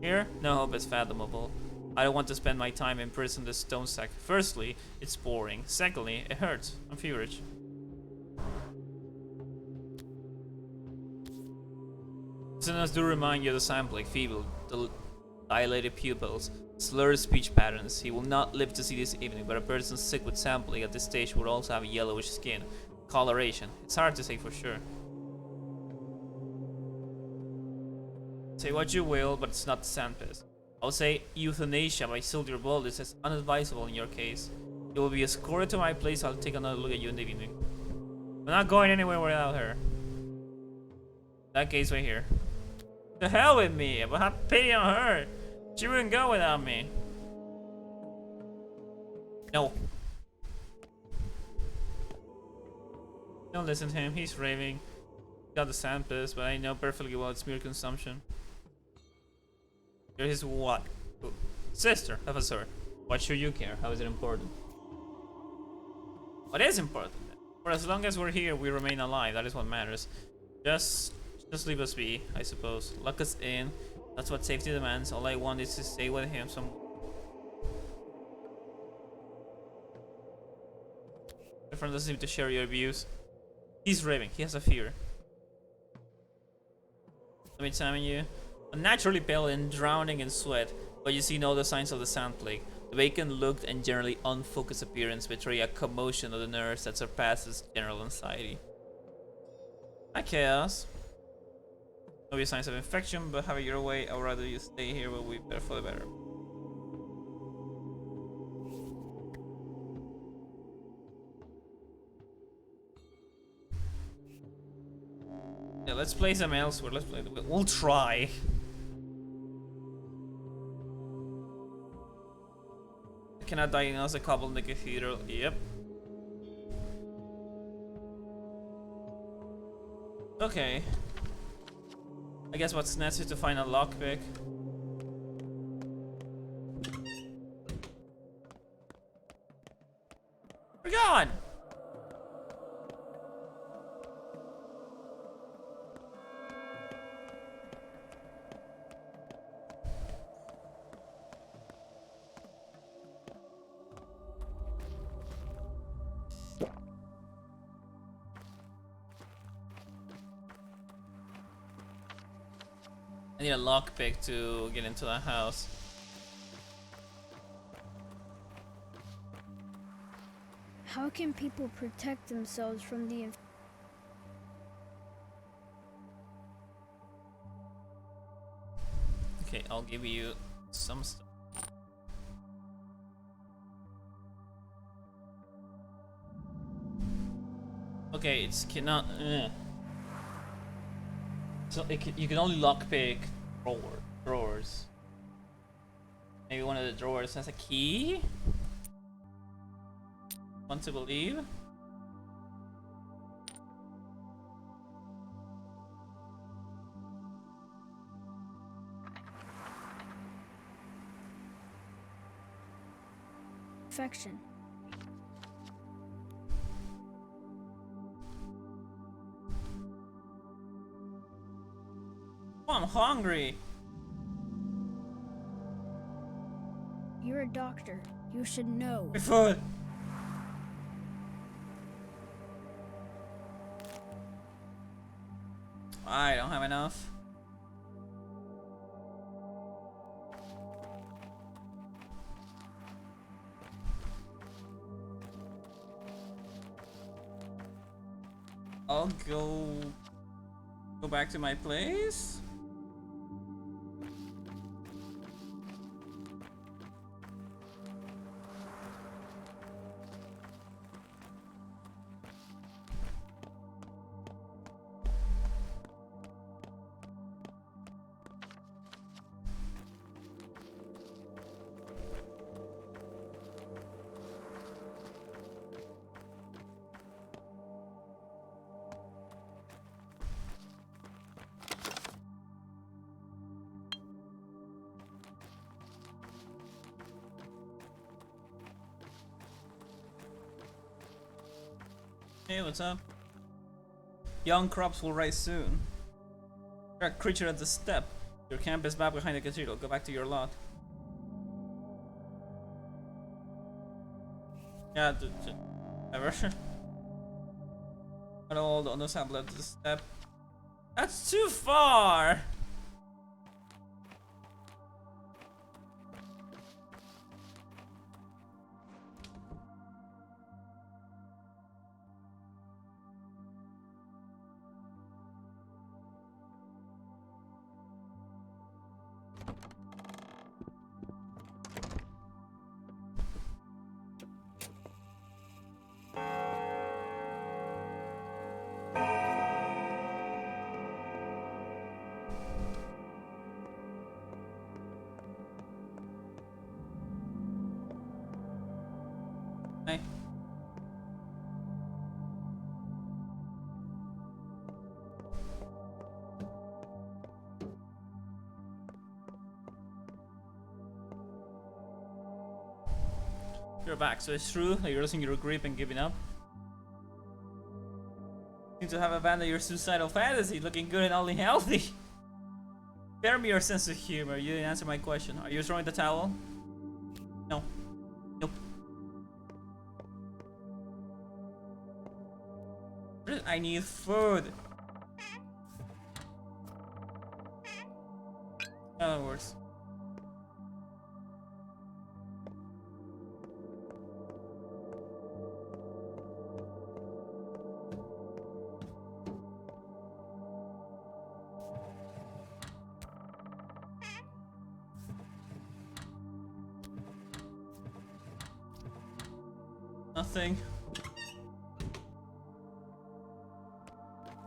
Here, no hope is fathomable. I don't want to spend my time in prison this stone sack. Firstly, it's boring. Secondly, it hurts. I'm feverish. Symptoms do remind you of the sand plague, feeble, dilated pupils, slurred speech patterns. He will not live to see this evening, but a person sick with sand plague at this stage would also have yellowish skin. Coloration. It's hard to say for sure. Say what you will, but it's not sand piss. I would say euthanasia by Silver Bold is as unadvisable in your case. You will be escorted to my place. I'll take another look at you in the evening. I'm not going anywhere without her. That case right here. The hell with me, but have pity on her. She wouldn't go without me. No. Don't listen to him, he's raving. Got the sand piss, but I know perfectly well it's mere consumption. You're his what? Sister, have a sword. What should you care? How is it important? What is important? For as long as we're here, we remain alive. That is what matters. Just leave us be, I suppose. Lock us in. That's what safety demands. All I want is to stay with him some. My friend doesn't seem to share your views. He's raving. He has a fever. Let me examine you. Unnaturally pale and drowning in sweat, but you see no other signs of the sand plague. The vacant look and generally unfocused appearance betray a commotion of the nerves that surpasses general anxiety. Hi, Chaos. No signs of infection, but have it your way. I would rather you stay here, but we better for the better. Yeah, let's play them elsewhere. Let's play. We'll try. I cannot diagnose a couple in the cathedral. Yep. Okay. I guess what's next is to find a lockpick. We're gone! I need a lockpick to get into the house. How can people protect themselves from the Okay, I'll give you some stuff. Okay, it's cannot. So you can only lockpick drawers. Maybe one of the drawers has a key. Want to believe? infection? Oh, I'm hungry. You're a doctor. You should know. Food. I don't have enough. I'll go back to my place. Hey, what's up? Young crops will rise soon. You're a creature at the step. Your camp is back behind the cathedral. Go back to your lot. Yeah, ever. But all the others have left the step. That's too far! Hey. You're back, so it's true that you're losing your grip and giving up? You seem to have abandoned your suicidal fantasy, looking good and only healthy. Spare me your sense of humor. You didn't answer my question. Are you throwing the towel? No. Nope. I need food. That works. Nothing.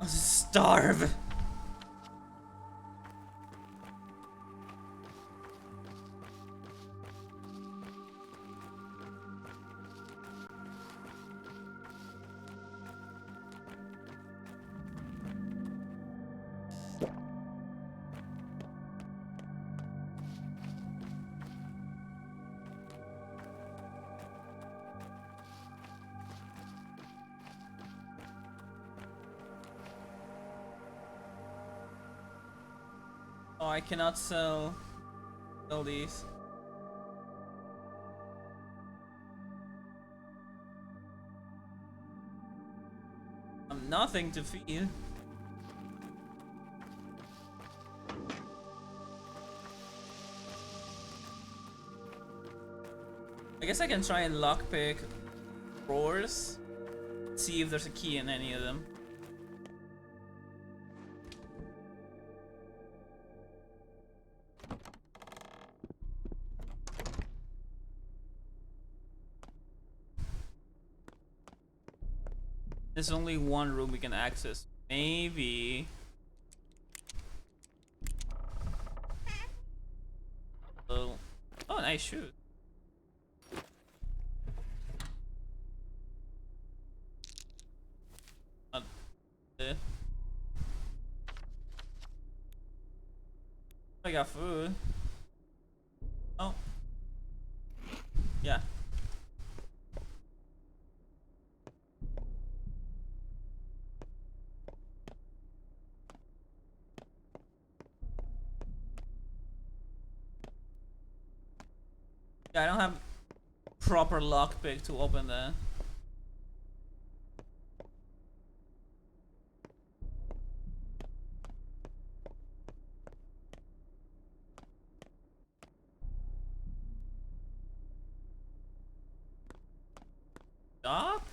I'll just starve. Oh, I cannot sell these. I'm nothing to feed. I guess I can try and lockpick drawers. See if there's a key in any of them. There's only one room we can access. Maybe. Oh, nice shoes. Not there. I got food. Oh. Yeah. I don't have proper lockpick to open that. Stop?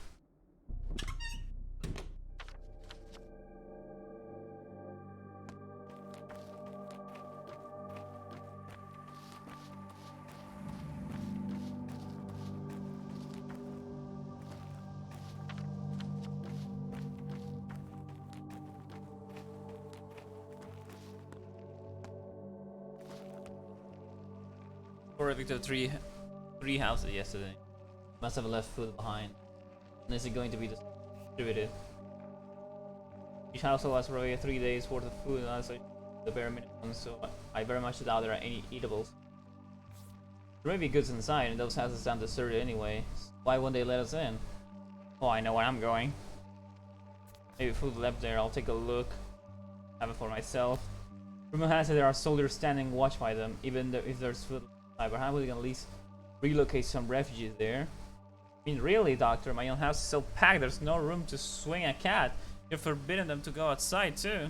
Or evicted three houses yesterday. Must have left food behind. And is it going to be distributed? Each household has probably 3 days worth of food as the bare minimum, so I very much doubt there are any eatables. There may be goods inside, and those houses sound deserted anyway. Why won't they let us in? Oh, I know where I'm going. Maybe food left there. I'll take a look. Have it for myself. Rumor has it there are soldiers standing watch by them, even though if there's food left. Perhaps we can at least relocate some refugees there. I mean, really, Doctor, my own house is so packed. There's no room to swing a cat. You're forbidding them to go outside too.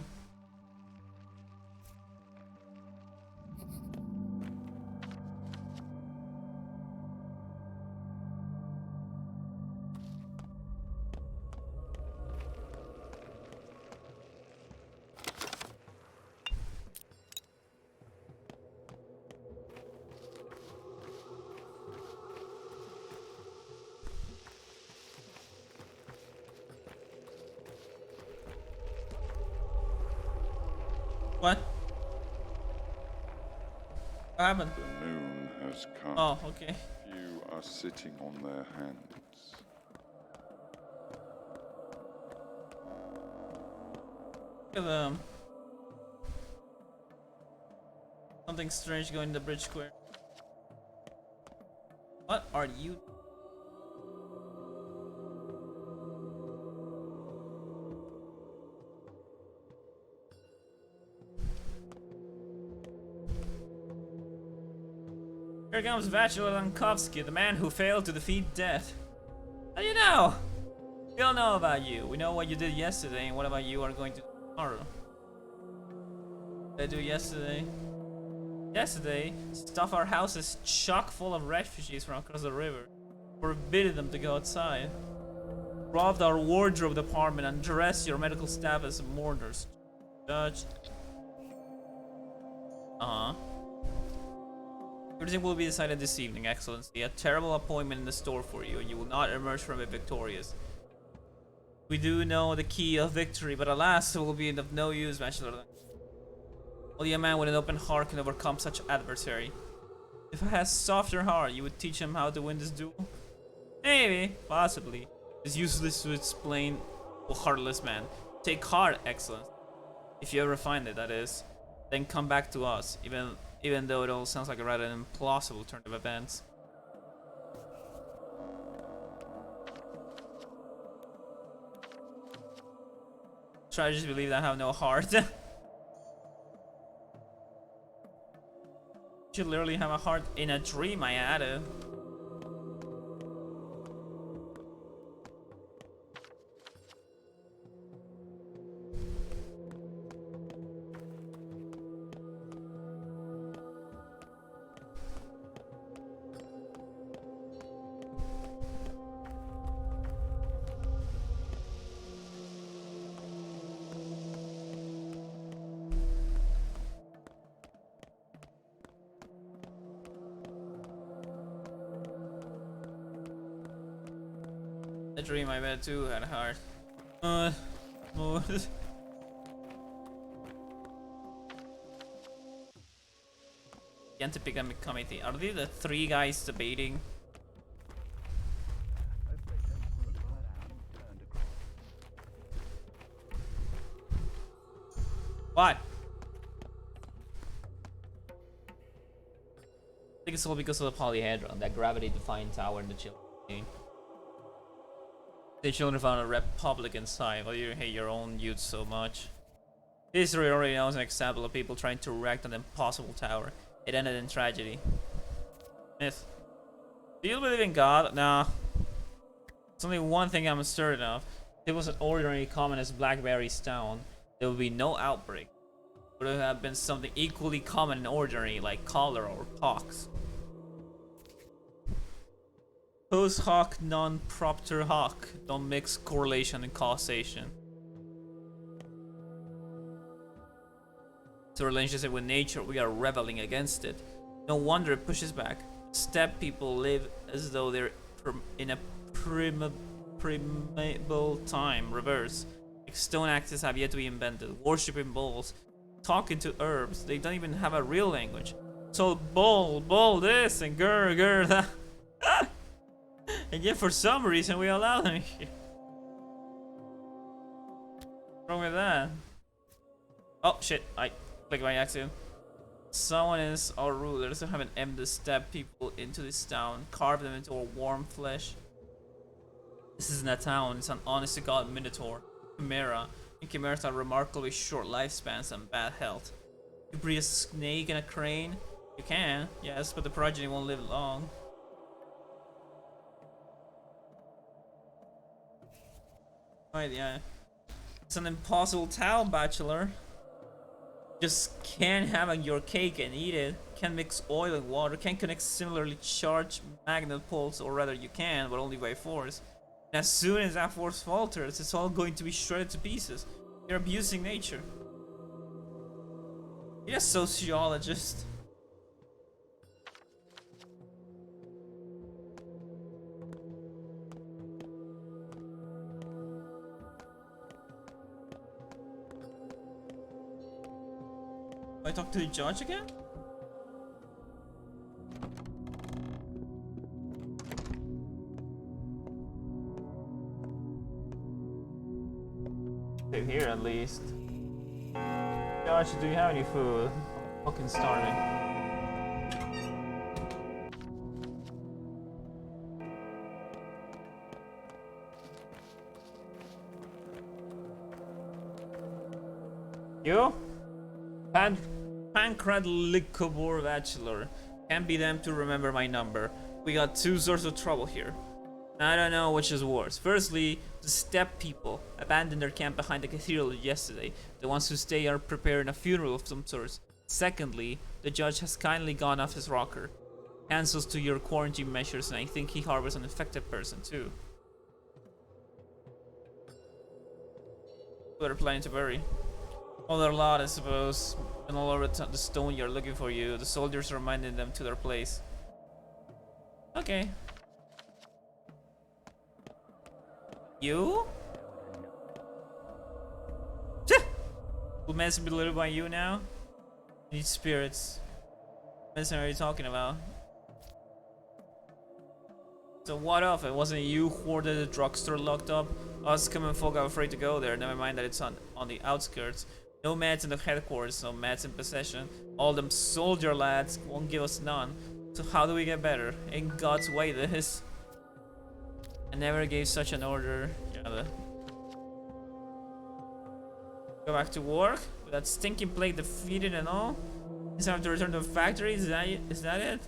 What? What happened? The noon has come. Oh, okay. You are sitting on their hands. Look at them. Something strange going in the bridge square. What are you? Here comes Bachelor Lankovsky, the man who failed to defeat death. How do you know? We all know about you. We know what you did yesterday, and what about you are going to do tomorrow? What did I do yesterday? Yesterday, stuff our houses chock full of refugees from across the river. Forbidden them to go outside. Robbed our wardrobe department and dressed your medical staff as mourners. Judge. Everything will be decided this evening, Excellency. A terrible appointment in the store for you, and you will not emerge from it victorious. We do know the key of victory, but alas, it will be of no use, Bachelor. Only a man with an open heart can overcome such adversary. If I had a softer heart, you would teach him how to win this duel? Maybe, possibly. It's useless to explain to a heartless man. Take heart, Excellency. If you ever find it, that is. Then come back to us, even though it all sounds like a rather implausible turn of events. Try to just believe that I have no heart. You literally have a heart in a dream, I added. A dream I bet too had a heart. Scientific committee. Are they the three guys debating? What? I think it's all because of the polyhedron, that gravity-defying tower in the children. The children found a Republican side. Well, you hate your own youth so much. History already knows an example of people trying to erect an impossible tower. It ended in tragedy. Myth. Do you believe in God? Nah. There's only one thing I'm certain of. If it was an ordinary communist Blackberry's town, there would be no outbreak. It would have been something equally common and ordinary, like cholera or pox. Post hoc non propter hoc. Don't mix correlation and causation. It's a relationship with nature. We are rebelling against it. No wonder it pushes back. Steppe people live as though they're in a primeval time. Reverse. Like stone axes have yet to be invented. Worshipping bulls. Talking to herbs. They don't even have a real language. So bull this and gur that. And yet for some reason we allow them here. What's wrong with that? Oh shit, I clicked by accident. Someone is our rulers who have an aim to stab people into this town, carve them into a warm flesh. This isn't a town, it's an honest to god minotaur. chimera, and chimeras have remarkably short lifespans and bad health. You breed a snake and a crane? You can, yes, but the progeny won't live long. Right, yeah. It's an impossible tale, bachelor. Just can't have your cake and eat it. Can't mix oil and water. Can't connect similarly charged magnet poles, or rather you can, but only by force. And as soon as that force falters, it's all going to be shredded to pieces. You're abusing nature. You're a sociologist. Do I talk to the judge again? Okay, here at least. Judge, do you have any food? I'm fucking starving. You? Pancradlicobor Bachelor. Can't be them to remember my number. We got two sorts of trouble here. I don't know which is worse. Firstly, the steppe people abandoned their camp behind the cathedral yesterday. The ones who stay are preparing a funeral of some sort. Secondly, the judge has kindly gone off his rocker. Cancels to your quarantine measures, and I think he harbors an infected person too. Who are planning to bury? All their lot, I suppose. And all over the stone you're looking for you. The soldiers reminding them to their place. Okay. You? Will medicine be delivered by you now? I need spirits. What medicine are you talking about? So what of it? Wasn't you who ordered the drugstore locked up? Us common folk are afraid to go there. Never mind that it's on the outskirts. No meds in the headquarters, no meds in possession. All them soldier lads won't give us none. So how do we get better? In God's way this. I never gave such an order. Yeah, go back to work? With that stinking plague defeated and all? Just have to return to the factory? Is that it?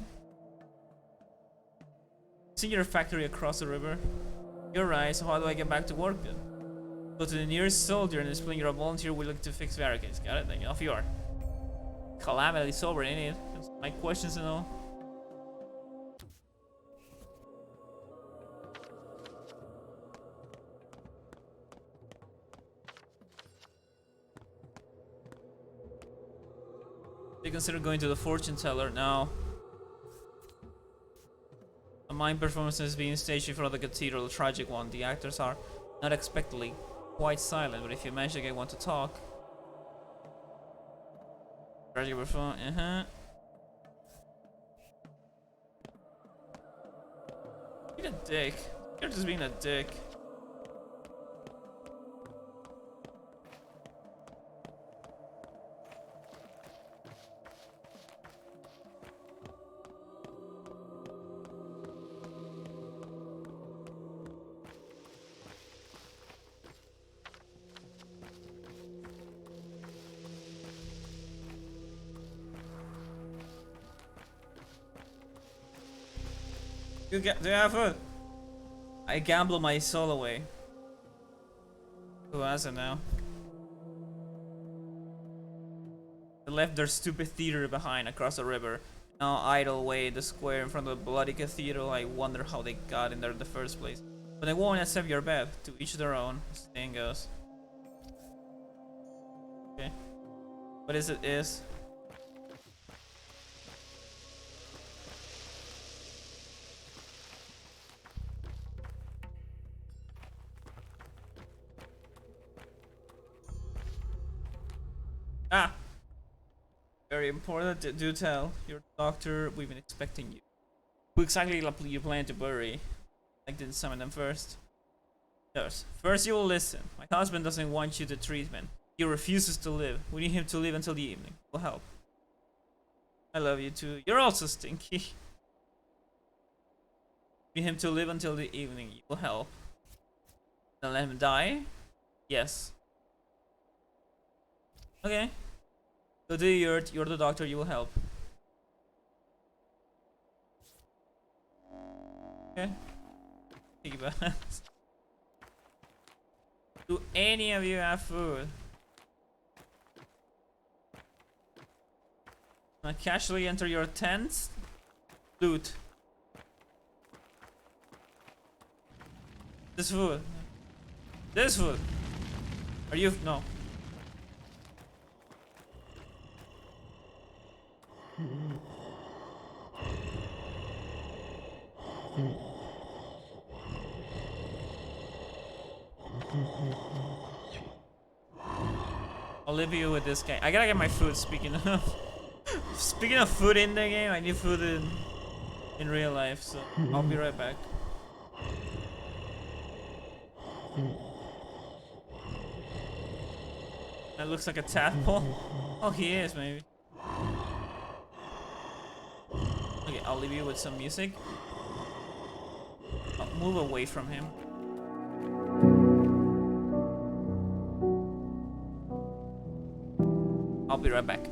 See your factory across the river? You're right, so how do I get back to work then? Go to the nearest soldier and explain you're a volunteer willing to fix barricades. Got it? Then off you are. Calamity sober, ain't it? That's my questions and all. Do you consider going to the fortune teller? No. A mime performance is being staged in front of the cathedral, a tragic one. The actors are not expectedly quite silent, but if you manage to get one to talk. Tragic performance, You're a dick. You're just being a dick. Do you have food? I gamble my soul away. Who has it now? They left their stupid theater behind across the river. Now idle away in the square in front of the bloody cathedral. I wonder how they got in there in the first place. But they won't accept your bet. To each their own. Saying goes. Okay. What is it is? Ah! Very important. Do tell your doctor we've been expecting you. Who exactly you plan to bury? I didn't summon them first. Yes. First you will listen. My husband doesn't want you to treatment. He refuses to live. We need him to live until the evening. Will help. I love you too. You're also stinky. We need him to live until the evening. You will help. Then let him die. Yes. Okay. So do you're the doctor, you will help. Okay. Piggy banks. Do any of you have food? Casually enter your tents. Loot. This food. This food. Are you no? I'll leave you with this guy. I gotta get my food. Speaking of, speaking of food in the game, I need food in real life. So I'll be right back. That looks like a tadpole. Oh, he is maybe. Okay, I'll leave you with some music. I'll move away from him. I'll be right back.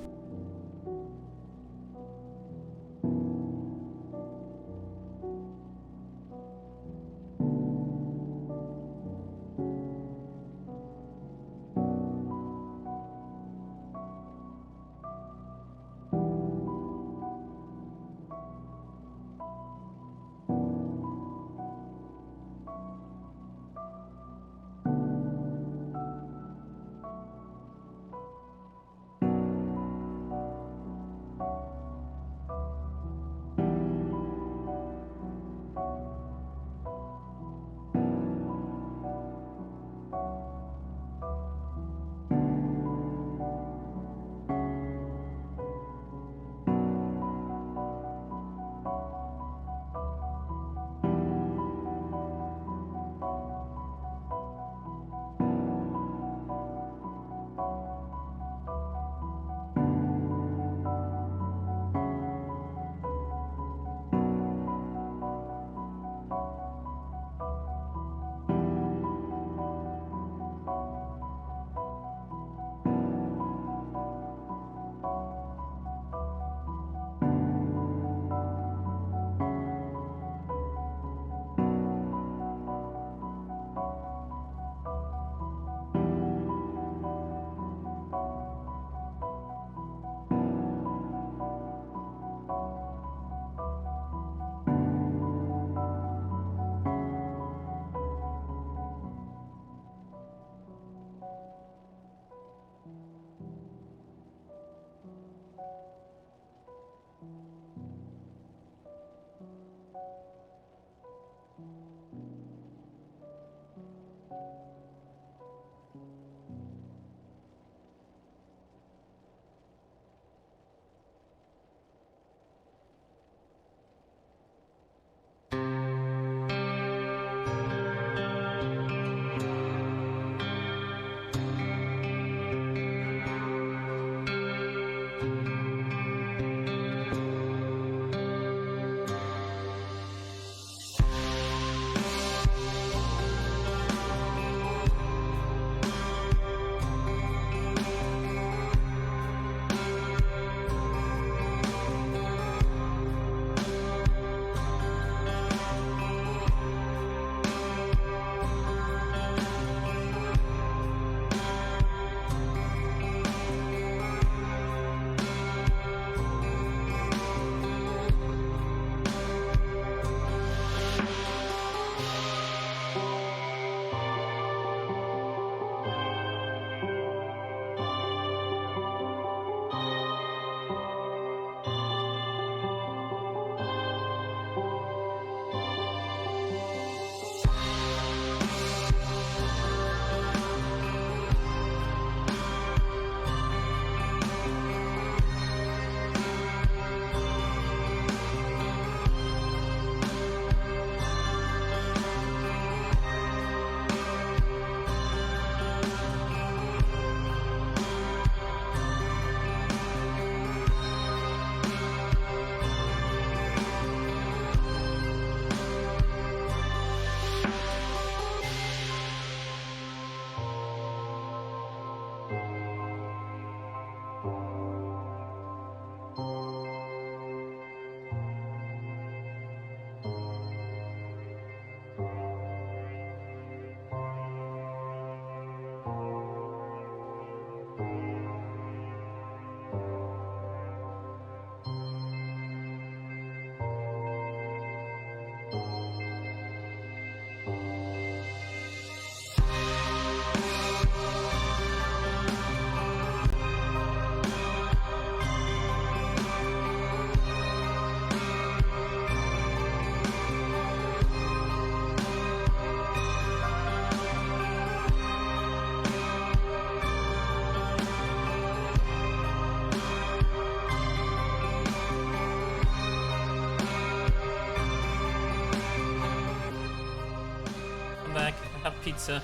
pizza.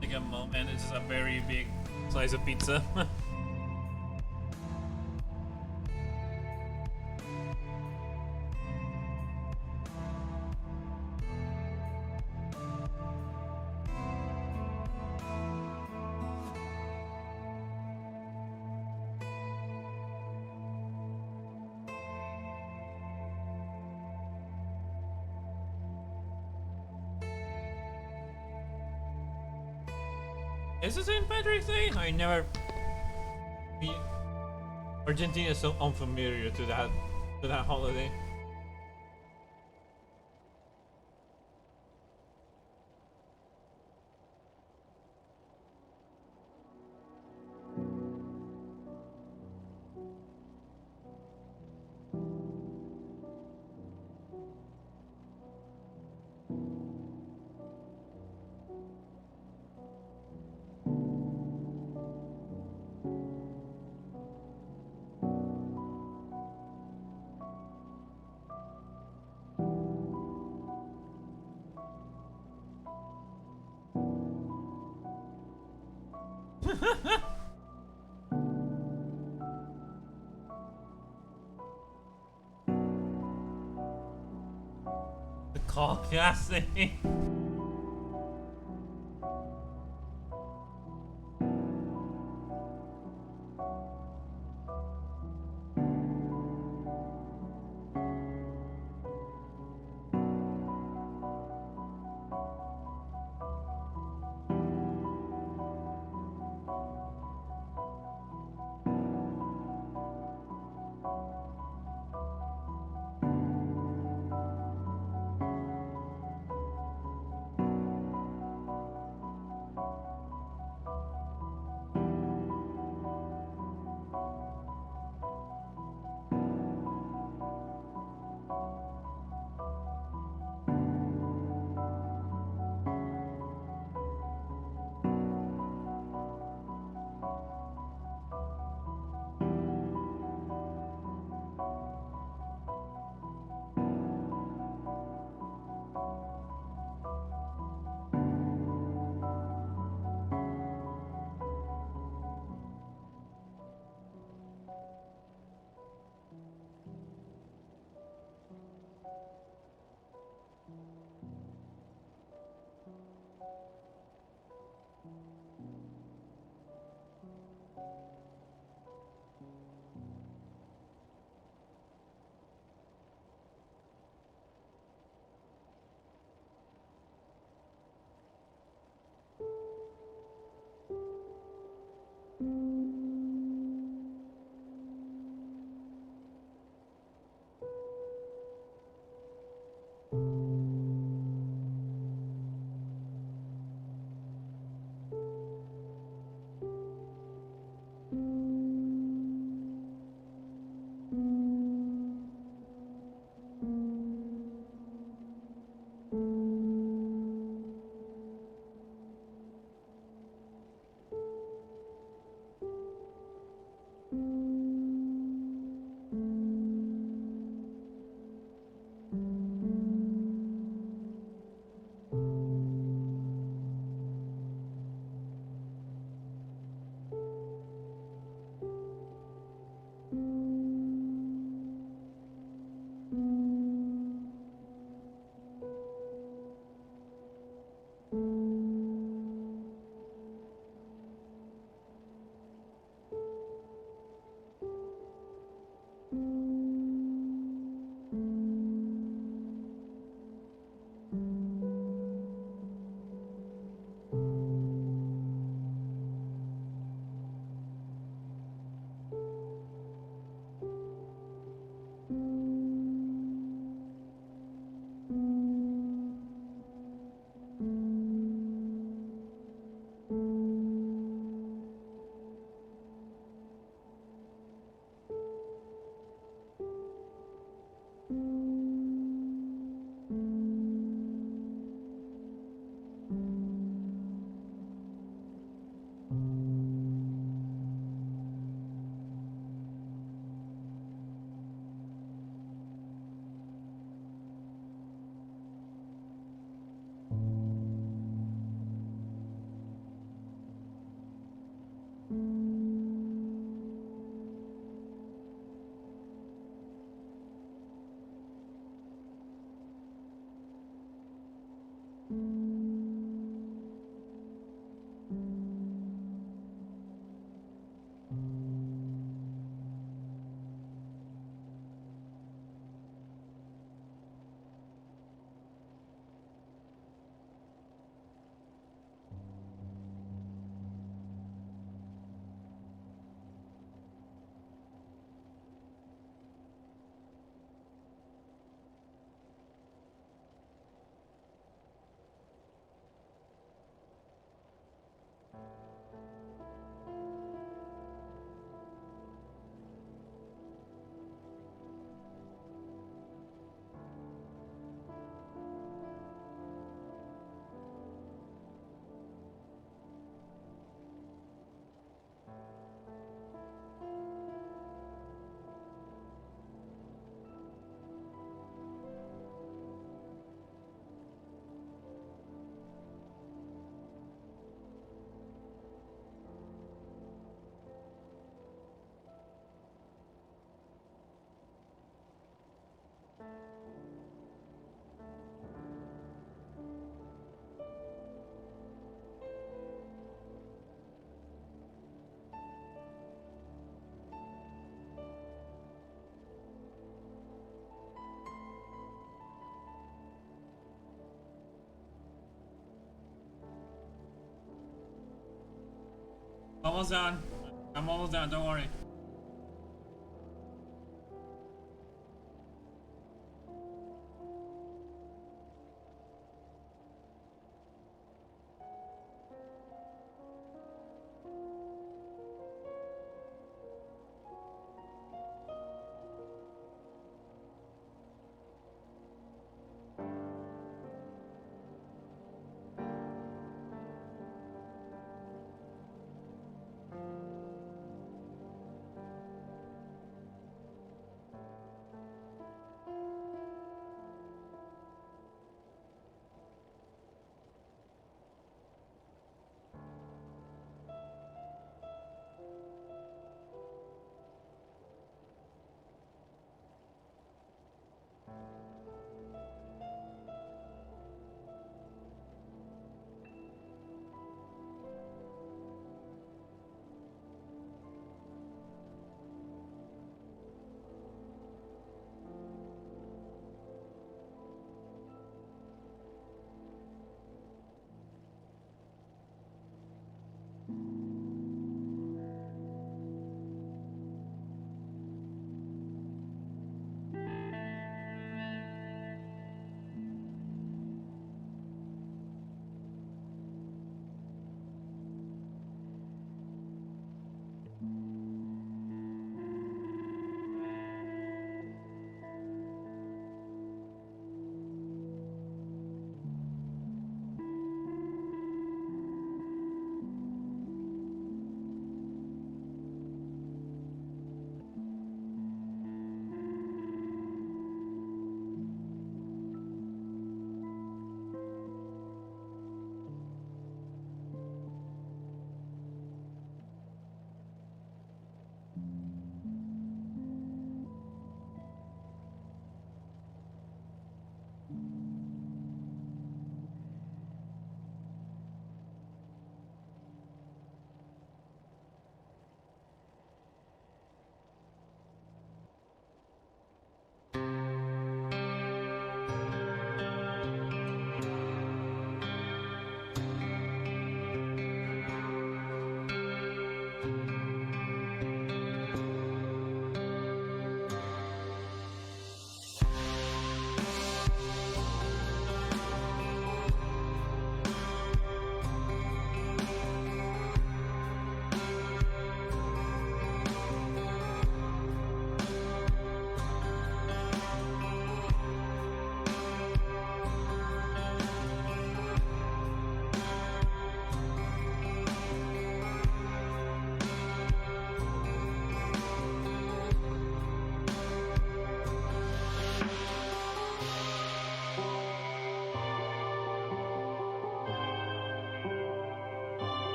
Take a moment. It's just a very big slice of pizza. Is it St. Patrick's Day? I never. Argentina is so unfamiliar to that holiday. The call casting. Almost done. I'm almost done, don't worry.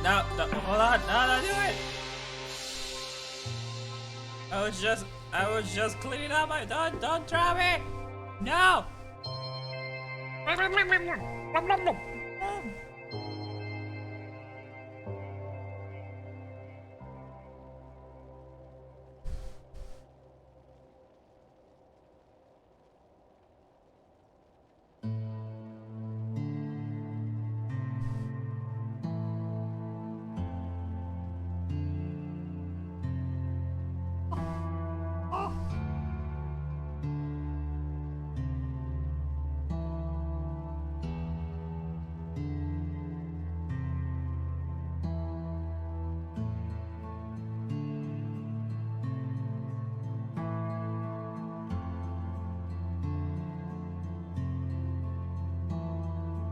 No, no, hold on. No, no, do it. I was just cleaning up my, don't drop it. No.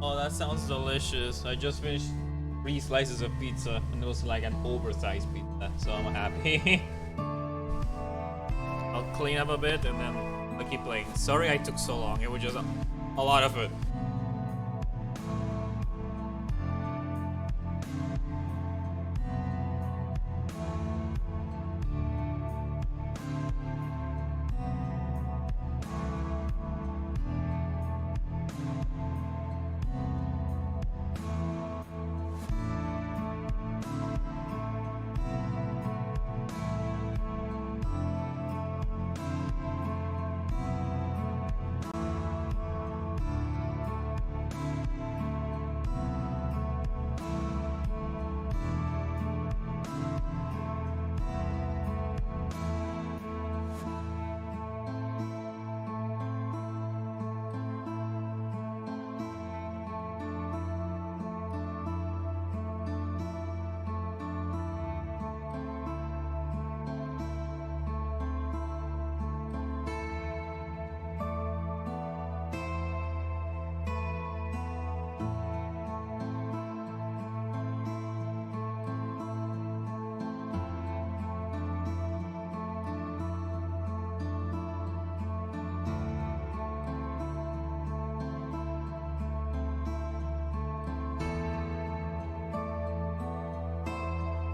Oh, that sounds delicious. I just finished 3 slices of pizza and it was like an oversized pizza, so I'm happy. I'll clean up a bit and then I'll keep playing. Sorry I took so long, it was just a lot of it.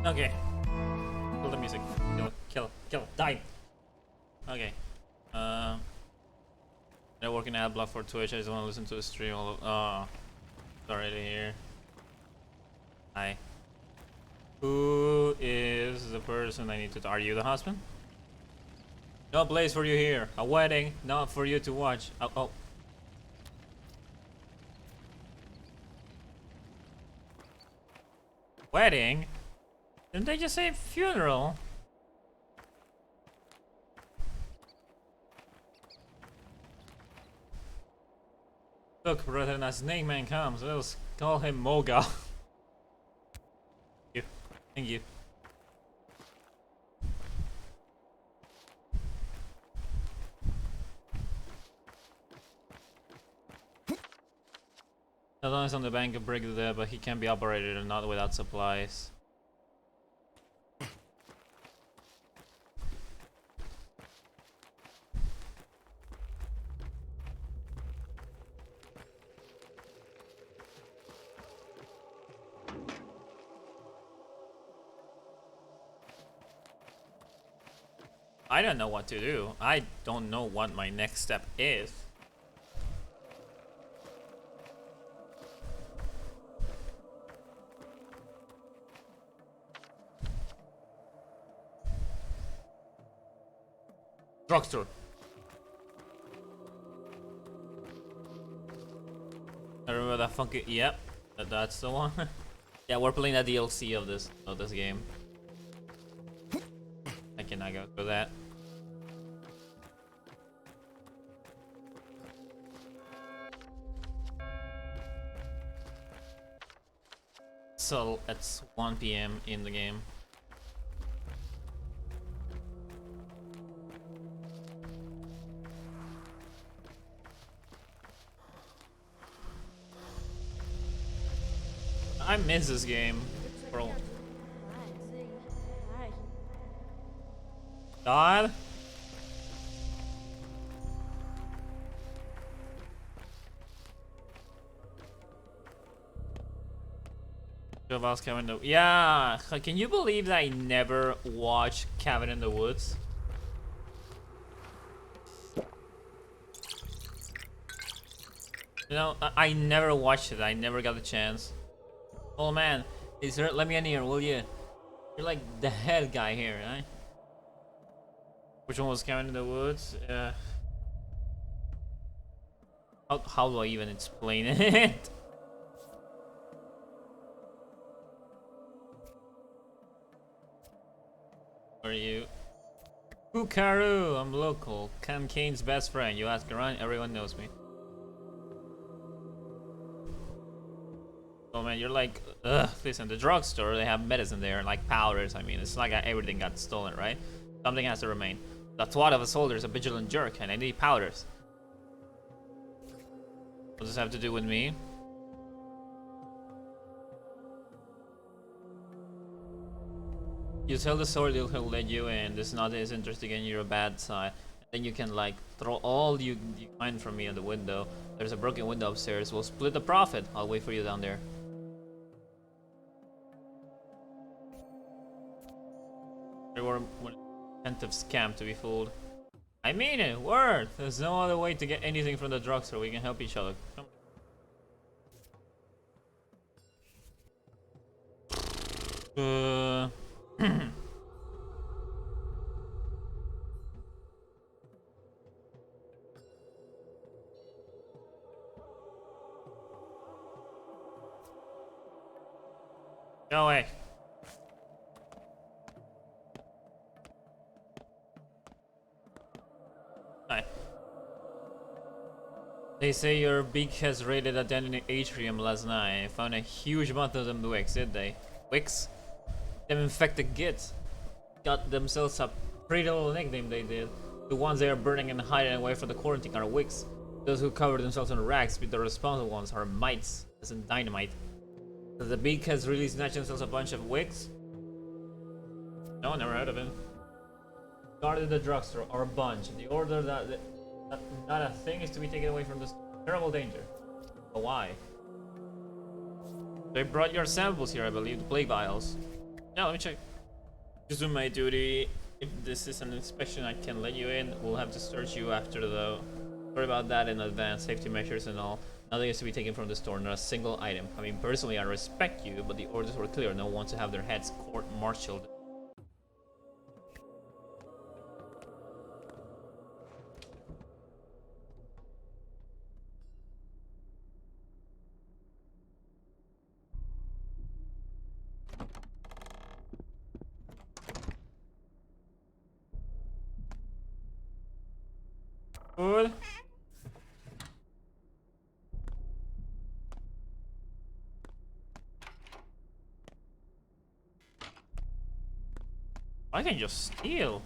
Okay. Kill the music. Kill, die. Okay. They're working ad block for Twitch. I just want to listen to the stream. Oh, sorry to hear. Hi. Who is the person I need to? Are you the husband? No place for you here. A wedding, not for you to watch. Oh. Wedding? Didn't they just say funeral? Look, brother, when that snake man comes, let's call him Moga. Thank you. As long as on the bank of brick there, but he can be operated and not without supplies. I don't know what to do. I don't know what my next step is. Drugstore. I remember that funky. Yep, that's the one. Yeah, we're playing the DLC of this game. I cannot go through that. So it's 1 PM in the game. I miss this game, bro. God. The boss Cabin in the... Yeah! Can you believe that I never watched Cabin in the Woods? You know, I never watched it. I never got the chance. Oh man, let me in here, will you? You're like the head guy here, right? Which one was Cabin in the Woods? How do I even explain it? Who are you? Hukaru, I'm local. Cam Kane's best friend. You ask around, everyone knows me. Oh man, you're like, ugh, listen, the drugstore, they have medicine there, like powders, I mean, it's like everything got stolen, right? Something has to remain. The twat of a soldier is a vigilant jerk, and I need powders. What does this have to do with me? You tell the soldier he'll let you in, this not is interested in your bad side. Then you can like throw all you find from me on the window. There's a broken window upstairs, we'll split the profit. I'll wait for you down there. There were an attentive scam to be fooled. I mean it, word! There's no other way to get anything from the drugstore, we can help each other. Come. Go away. Hi. They say your beak has raided a den in the atrium last night. I found a huge amount of them wicks, did they? Wicks? Them infected gits. Got themselves a pretty little nickname they did. The ones they are burning and hiding away from the quarantine are wicks. Those who cover themselves in rags, but the responsible ones are mites, as in dynamite. Does the beak has really snatched themselves a bunch of wicks? No, never heard of him. Guarded the drugstore, or a bunch. The order that not a thing is to be taken away from this terrible danger. But why? They brought your samples here, I believe, the plague vials. Yeah, let me check. Just do my duty. If this is an inspection, I can let you in. We'll have to search you after, though. Sorry about that in advance, safety measures and all. Nothing is to be taken from the store, not a single item. I mean, personally, I respect you, but the orders were clear. No one to have their heads court-martialed. Good. I can just steal.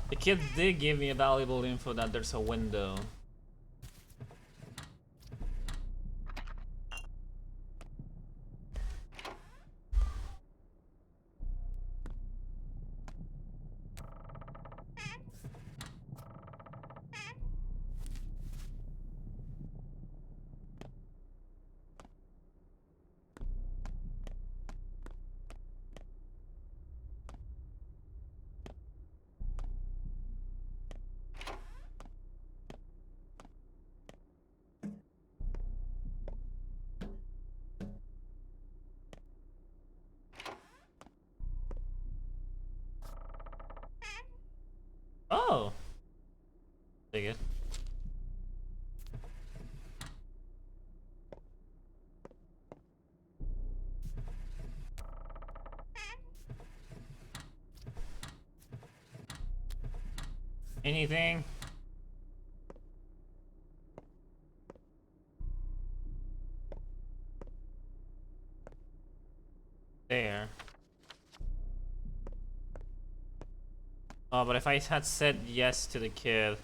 The kid did give me a valuable info that there's a window. Oh, dig it. Anything? There. Oh, but if I had said yes to the kid.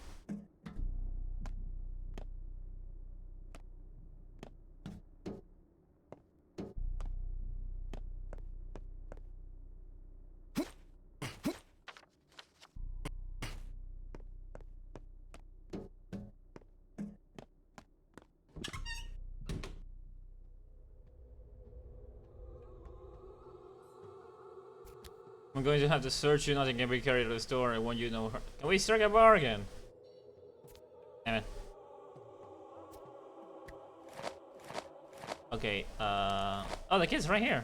I'm going to have to search you, nothing can be carried to the store. I want you to know her. Can we strike a bargain? Damn it. Okay, oh, the kid's right here.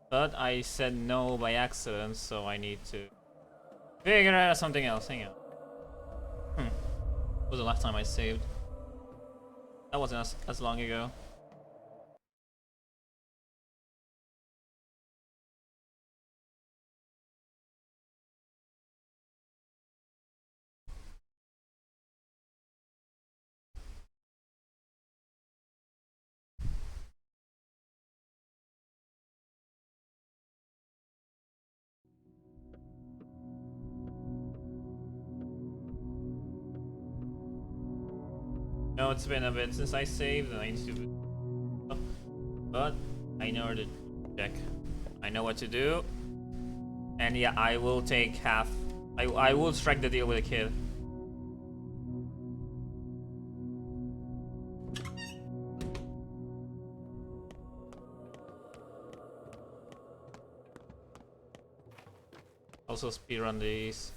But I said no by accident, so I need to figure out something else. Hang on. What was the last time I saved? That wasn't as long ago. No, it's been a bit since I saved, and I need to. But I know where to check. I know what to do. And yeah, I will take half. I will strike the deal with the kid. Also speedrun these.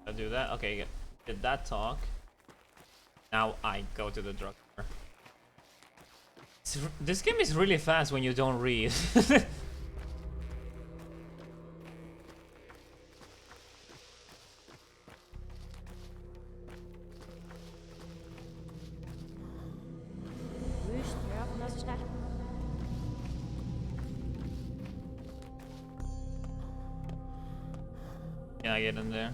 I do that. Okay, did that talk. Now I go to the drugstore. This game is really fast when you don't read. Can I get in there?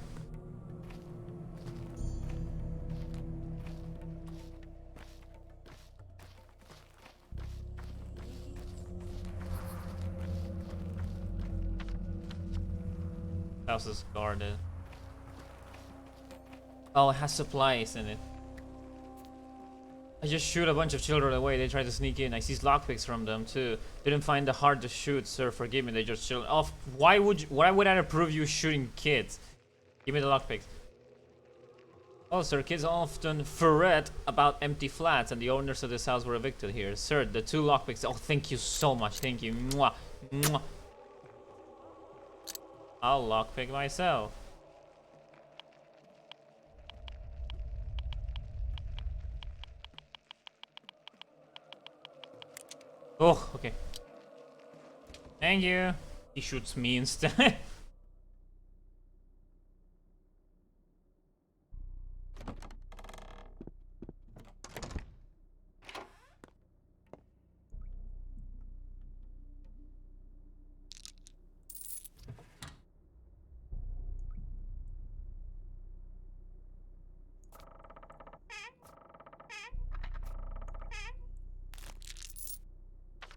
House is guarded. Oh, it has supplies in it. I just shoot a bunch of children away. They try to sneak in. I seize lockpicks from them too. Didn't find it hard to shoot, sir. Forgive me. They just chill. Oh, why would I approve you shooting kids? Give me the lockpicks. Oh, sir, kids often fret about empty flats, and the owners of this house were evicted here. Sir, the 2 lockpicks. Oh, thank you so much. Thank you. Mwah. Mwah. I'll lockpick myself. Oh, okay. Thank you. He shoots me instead.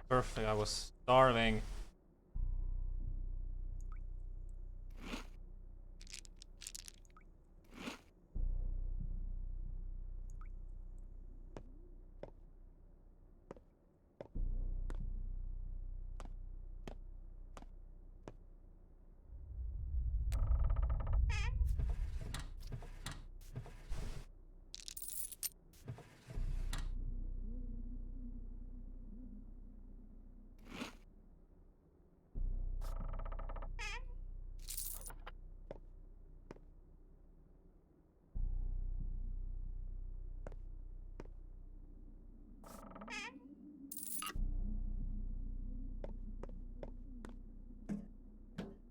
Perfect, I was starving.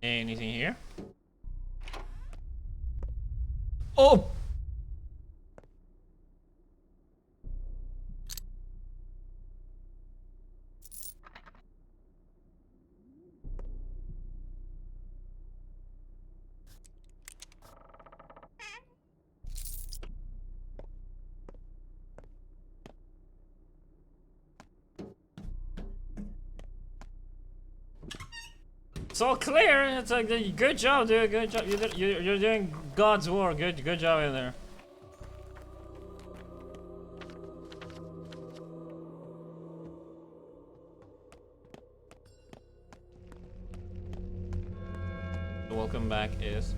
Anything here? Oh! It's all clear. It's like, good job, dude. Good job. You're doing God's work. Good job in there. The welcome back is.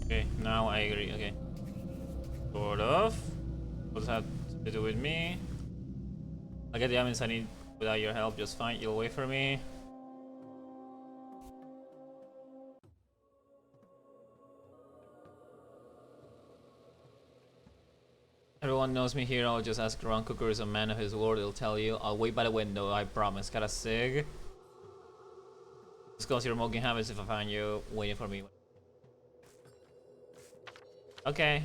Okay, now I agree. Okay. Sort of. What does that have to do with me? I'll get the items I need without your help just fine. You'll wait for me. Everyone knows me here. I'll just ask Ron Cooker is a man of his word. He'll tell you. I'll wait by the window. I promise. Got a cig. Discuss your smoking habits if I find you waiting for me. Okay.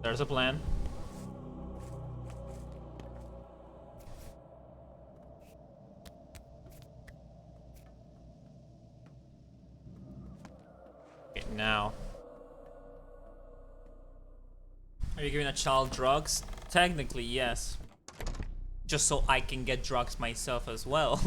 There's a plan. Okay, now. Are you giving a child drugs? Technically, yes. Just so I can get drugs myself as well.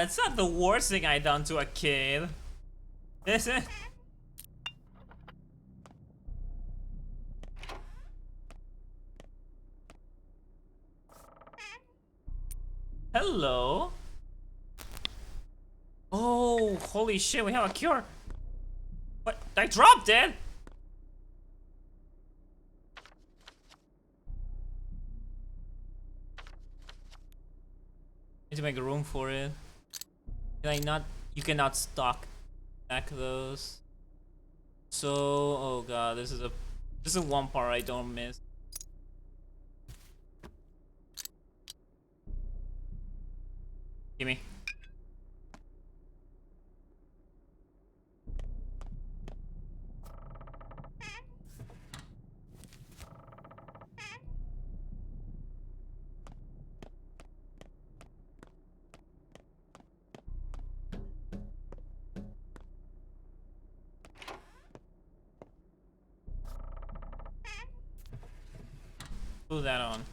It's not the worst thing I done to a kid. Is it? Hello? Oh, holy shit, we have a cure. What? I dropped it? Need to make room for it. Can I not? You cannot stock back those. So, oh god, this is one part I don't miss. Gimme. Put that on.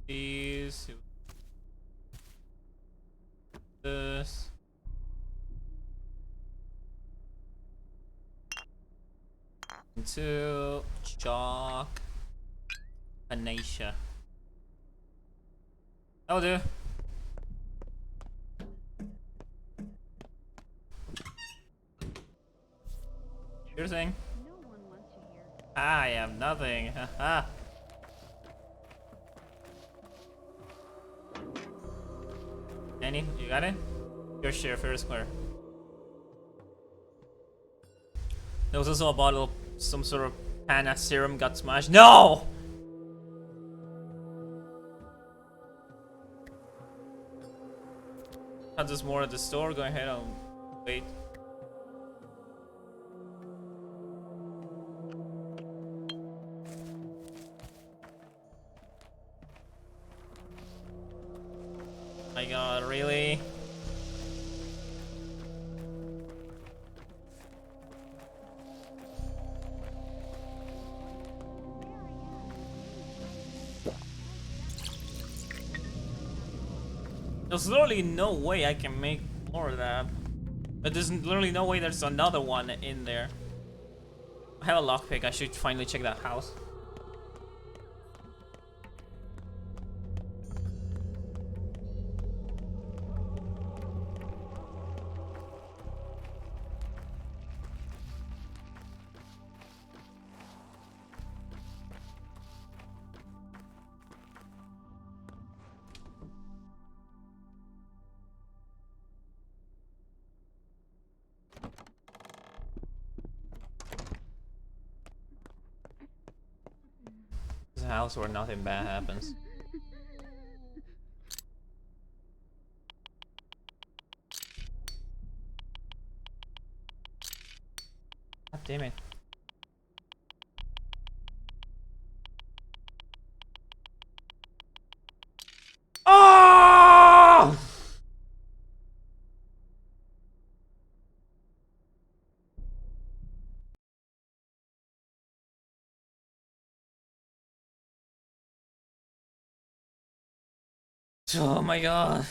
These. This. Into chalk. Panacea. That'll do. Sure thing. No one wants you here. I am nothing. Haha. Annie, you got it? Your share fair square. There was also a bottle of some sort of Pana serum got smashed. No! Had this more at the store. Go ahead, I'll wait. My god, really? There's literally no way I can make more of that. But there's literally no way there's another one in there. I have a lockpick. I should finally check that house. It's a house where nothing bad happens. God damn it. Oh! Oh my god.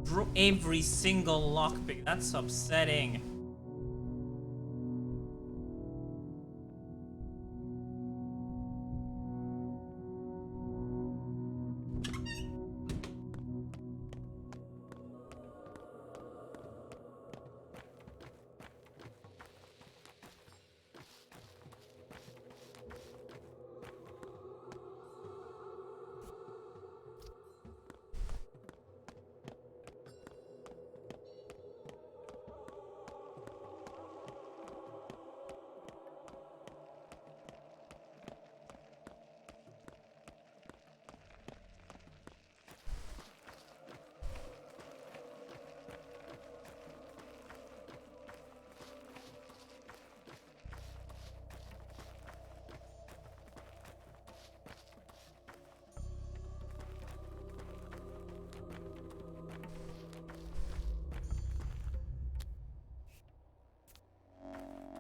Drew every single lockpick. That's upsetting.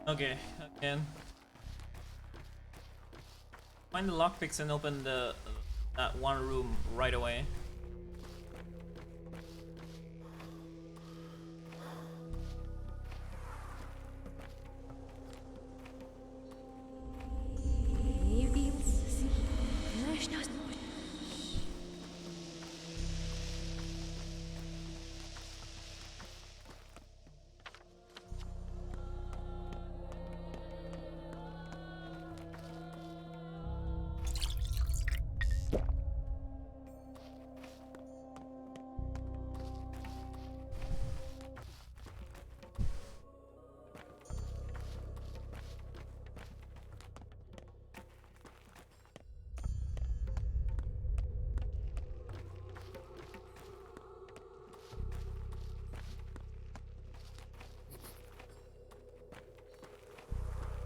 Okay, again. Find the lockpicks and open that one room right away.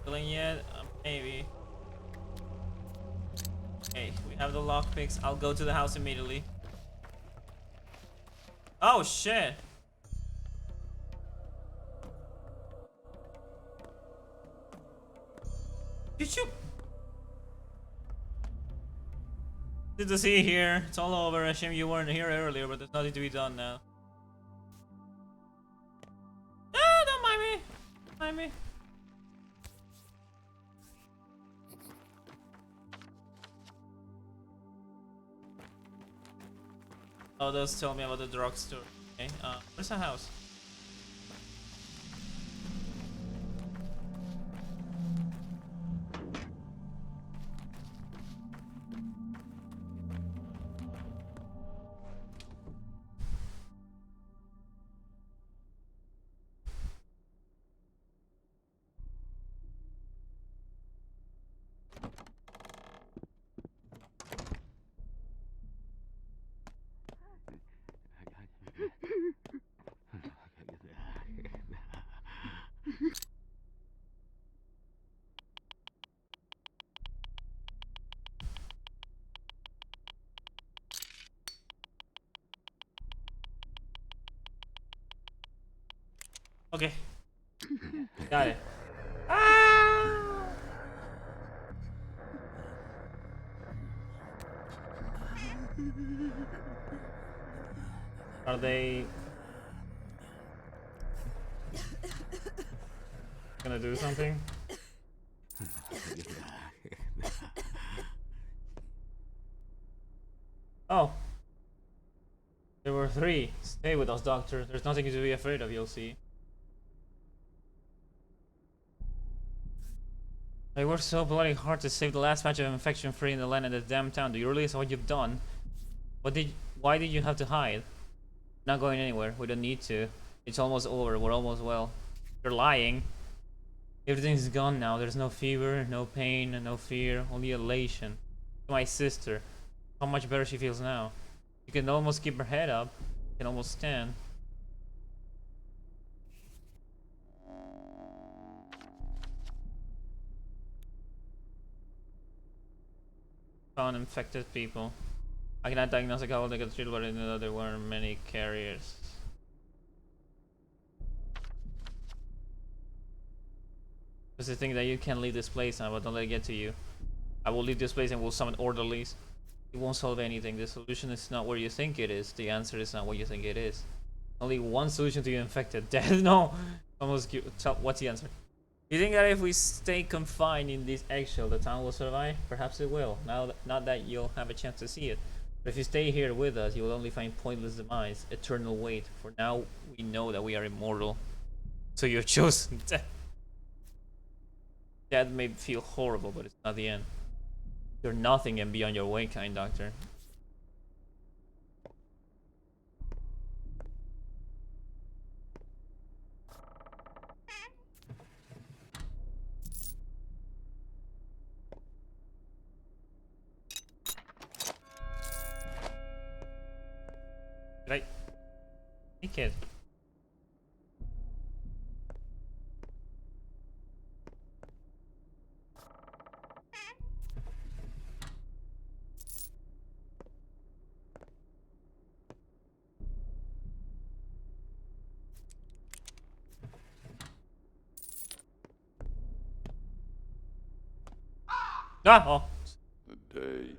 Filling yet? Maybe. Okay, we have the lockpicks. I'll go to the house immediately. Oh shit! Did you? Good to see you here. It's all over. A shame you weren't here earlier, but there's nothing to be done now. Ah, don't mind me. Don't mind me. Oh, those tell me about the drugstore. Okay, where's the house? Okay. Got it. Ah! Are they gonna do something? Oh. There were 3. Stay with us, Doctor. There's nothing to be afraid of, you'll see. I worked so bloody hard to save the last patch of infection free in the land and the damn town. Do you realize what you've done? Why did you have to hide? Not going anywhere. We don't need to. It's almost over. We're almost well. You're lying. Everything's gone now. There's no fever, no pain, no fear, only elation. My sister. How much better she feels now. You can almost keep her head up. You can almost stand. Found infected people. I cannot diagnose a couple that got treated, but I know there were many carriers. Just the thing that you can't leave this place now, but don't let it get to you. I will leave this place and will summon orderlies. It won't solve anything. The solution is not where you think it is. The answer is not what you think it is. Only one solution to you infected. Death? No! Almost cute. What's the answer? You think that if we stay confined in this eggshell, the town will survive? Perhaps it will. Not that you'll have a chance to see it. But if you stay here with us, you will only find pointless demise, eternal wait. For now, we know that we are immortal. So you're chosen death. That may feel horrible, but it's not the end. You're nothing and beyond your way, kind doctor. Right. Hey, kid. Ah! Oh. The day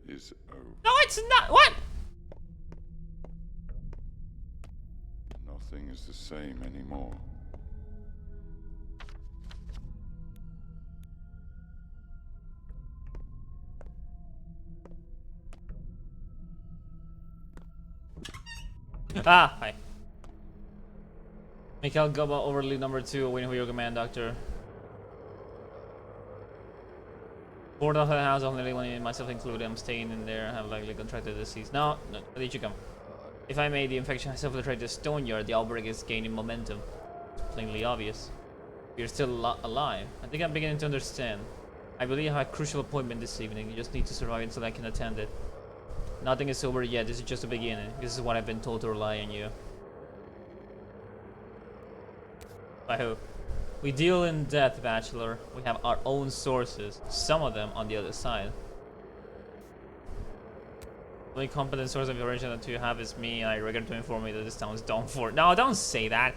is over. No, it's not! What? Nothing is the same anymore. Ah, hi. Mikhail Gaba, overlead number 2, waiting for your command, doctor. Board of the house, only one, myself included. I'm staying in there. I have likely contracted disease. No, where did you come? If I made the infection has infiltrated the stone yard, the outbreak is gaining momentum. It's plainly obvious. You're still alive. I think I'm beginning to understand. I believe I have a crucial appointment this evening. You just need to survive until I can attend it. Nothing is over yet. This is just the beginning. This is what I've been told to rely on you. By who? We deal in death, Bachelor. We have our own sources. Some of them on the other side. The only competent source of information that you have is me, and I regret to inform you that this town is done for. No, don't say that.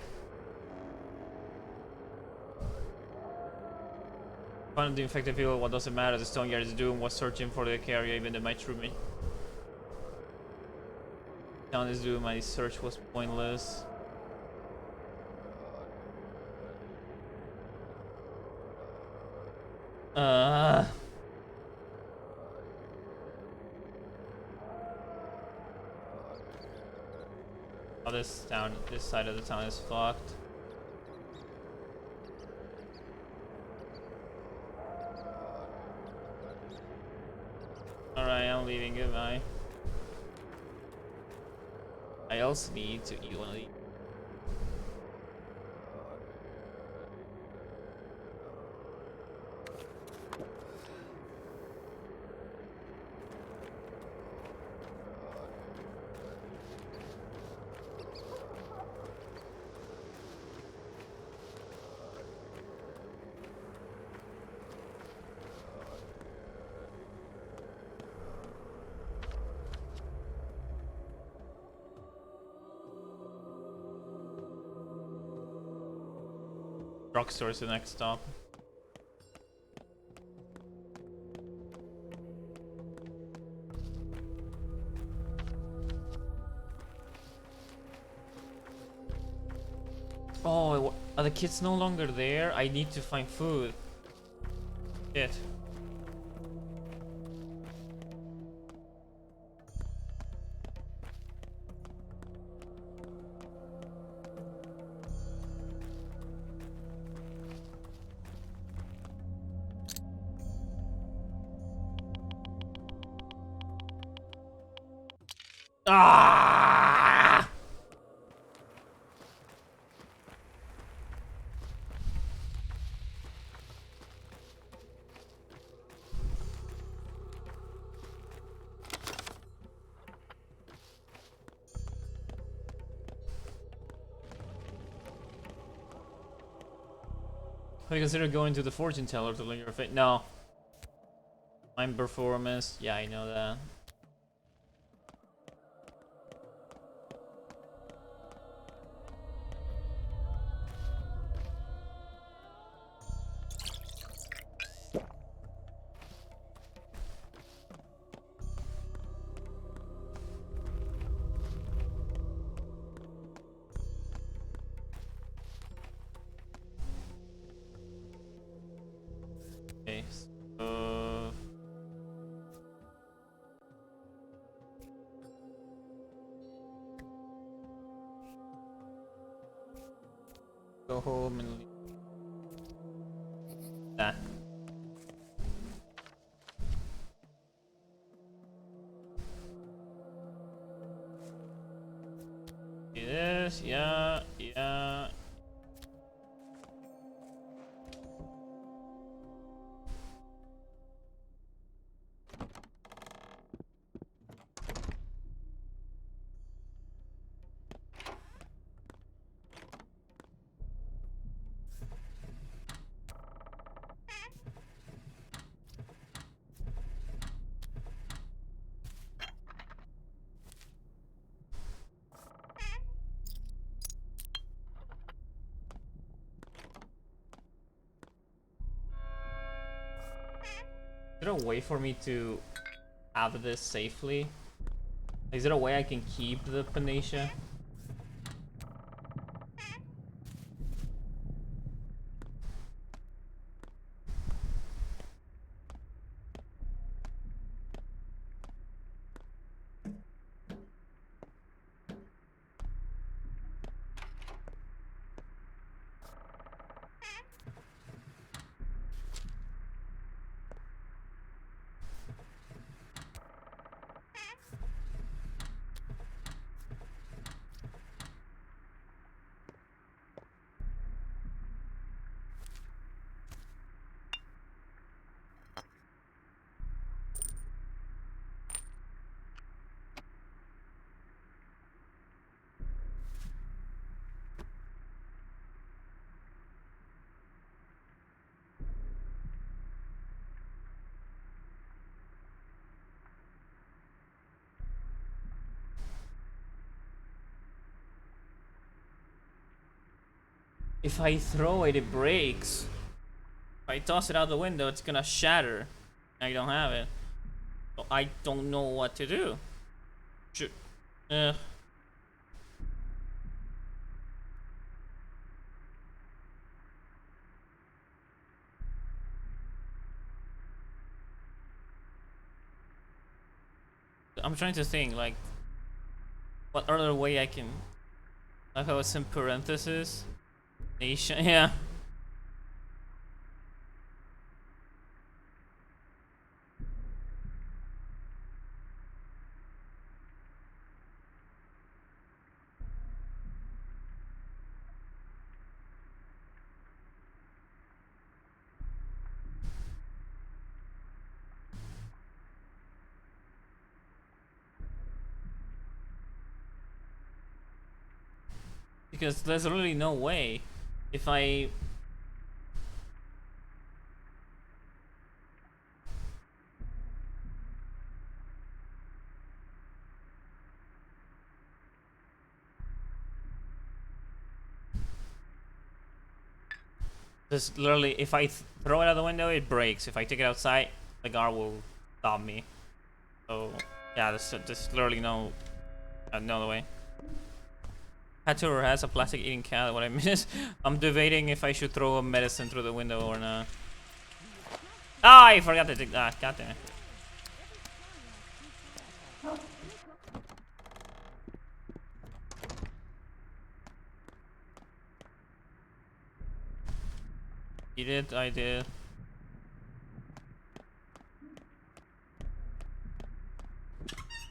Find the infected people. What does it matter? The stone yard is doing was searching for the carrier, even though my true me. Town is doing. My search was pointless. Oh, this side of the town is fucked. Alright, I'm leaving. Goodbye. I also need to eat one of these. Drugstore is the next stop. Oh, are the kids no longer there? I need to find food. Shit. Ah! Have you considered going to the fortune teller to learn your fate? No. Mime performance. Yeah, I know that. Okay, so... Go home and leave that. It is, yeah, yeah. Is there a way for me to have this safely? Is there a way I can keep the Panacea? If I throw it, it breaks. If I toss it out the window, it's gonna shatter. I don't have it. So I don't know what to do. Shoot. I'm trying to think, like, what other way I can... Like how it's in parentheses. Nation, yeah. Because there's really no way. If I... Just literally, if I throw it out the window, it breaks. If I take it outside, the guard will stop me. So, yeah, there's literally no other way. Hatter has a plastic eating cat. What I mean is, I'm debating if I should throw a medicine through the window or not. Ah, I forgot to take that. God damn it. You did, I did.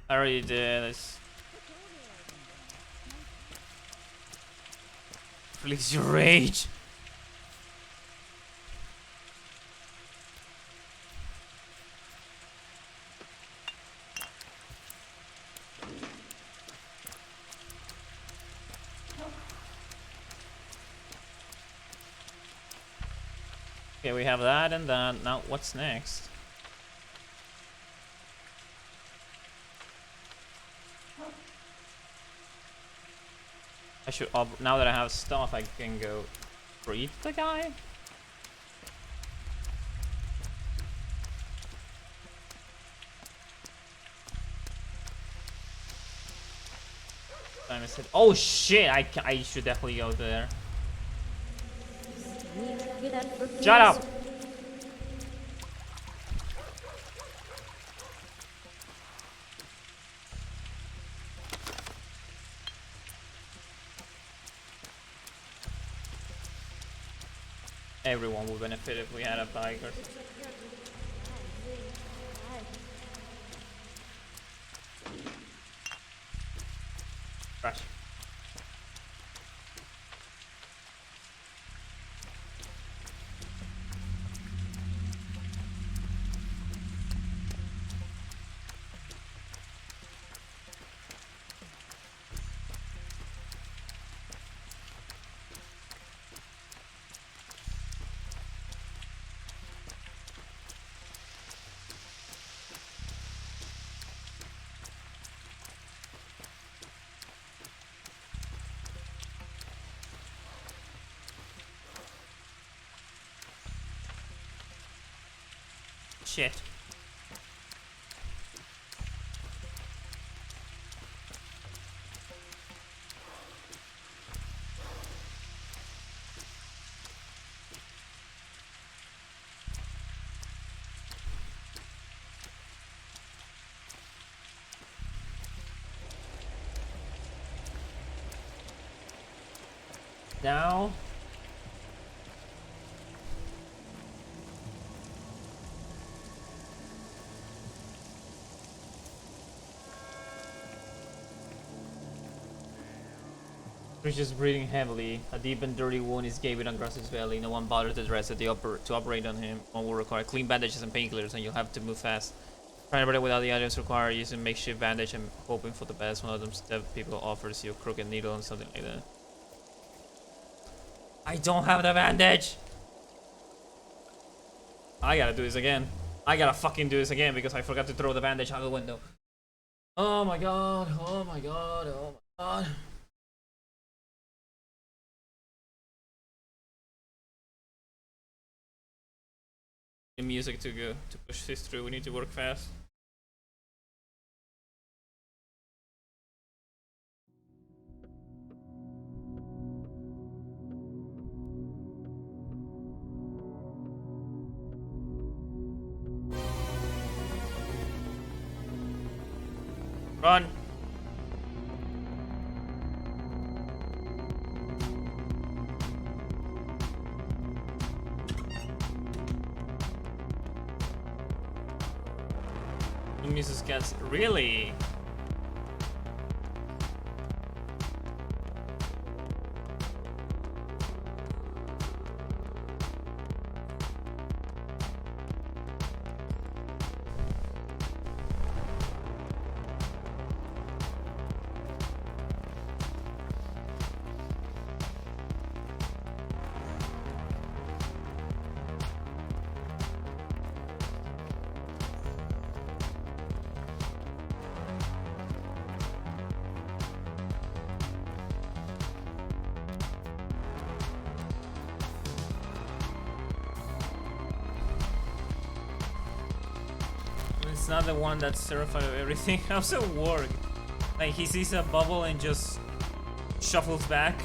I already did. It's... Release your rage. Okay, we have that and that. Now, what's next? I should now that I have stuff, I can go treat the guy. I missed it. Oh shit! I should definitely go there. Shut up! Everyone would benefit if we had a bike or something. Crash. Shit. Now Chris is breathing heavily. A deep and dirty wound is gaping across his belly. No one bothered to dress it. To operate on him, one will require clean bandages and painkillers, and you'll have to move fast. Trying to break without the items required using makeshift bandage and hoping for the best. One of them step people offers you a crooked needle and something like that. I don't have the bandage! I gotta do this again. I gotta fucking do this again because I forgot to throw the bandage out the window. Oh my god, oh my god, oh my god. The music to go to push this through. We need to work fast. Run! Mrs. Gets really. It's not the one that's terrified of everything. How's it work? Like he sees a bubble and just Shuffles back.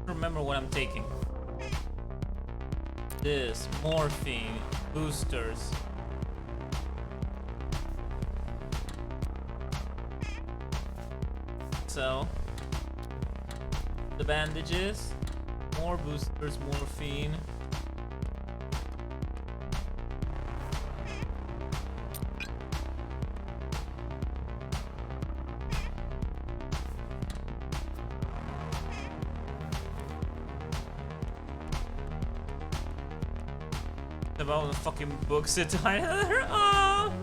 Remember what I'm taking. This, morphine, boosters. So, the bandages, more boosters, morphine. About the fucking books to tie her off.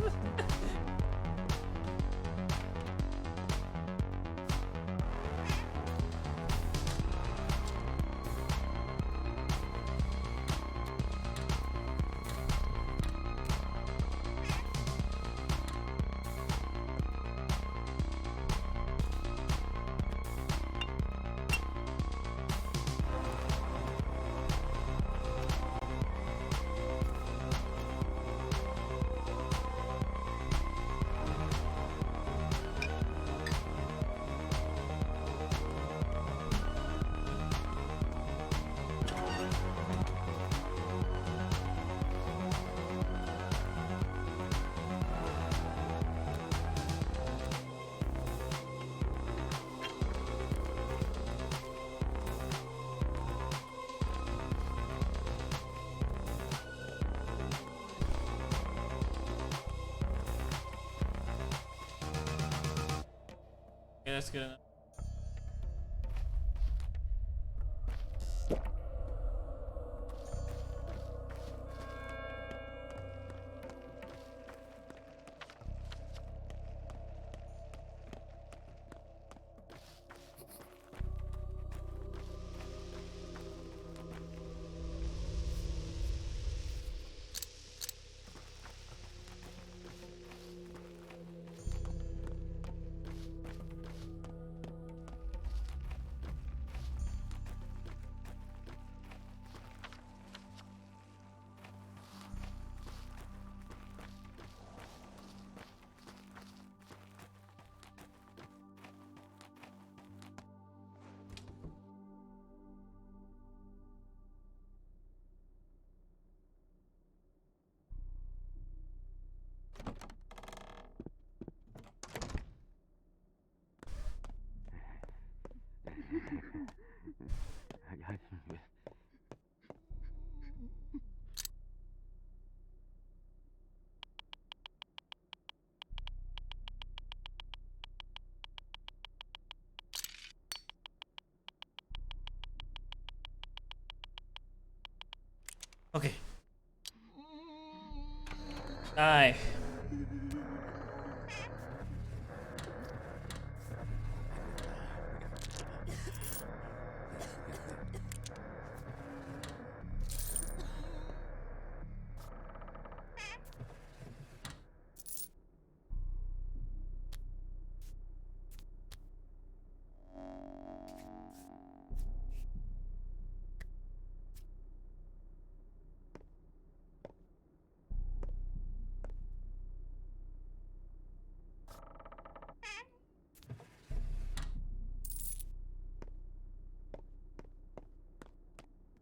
Yeah, that's good enough. Okay. Die.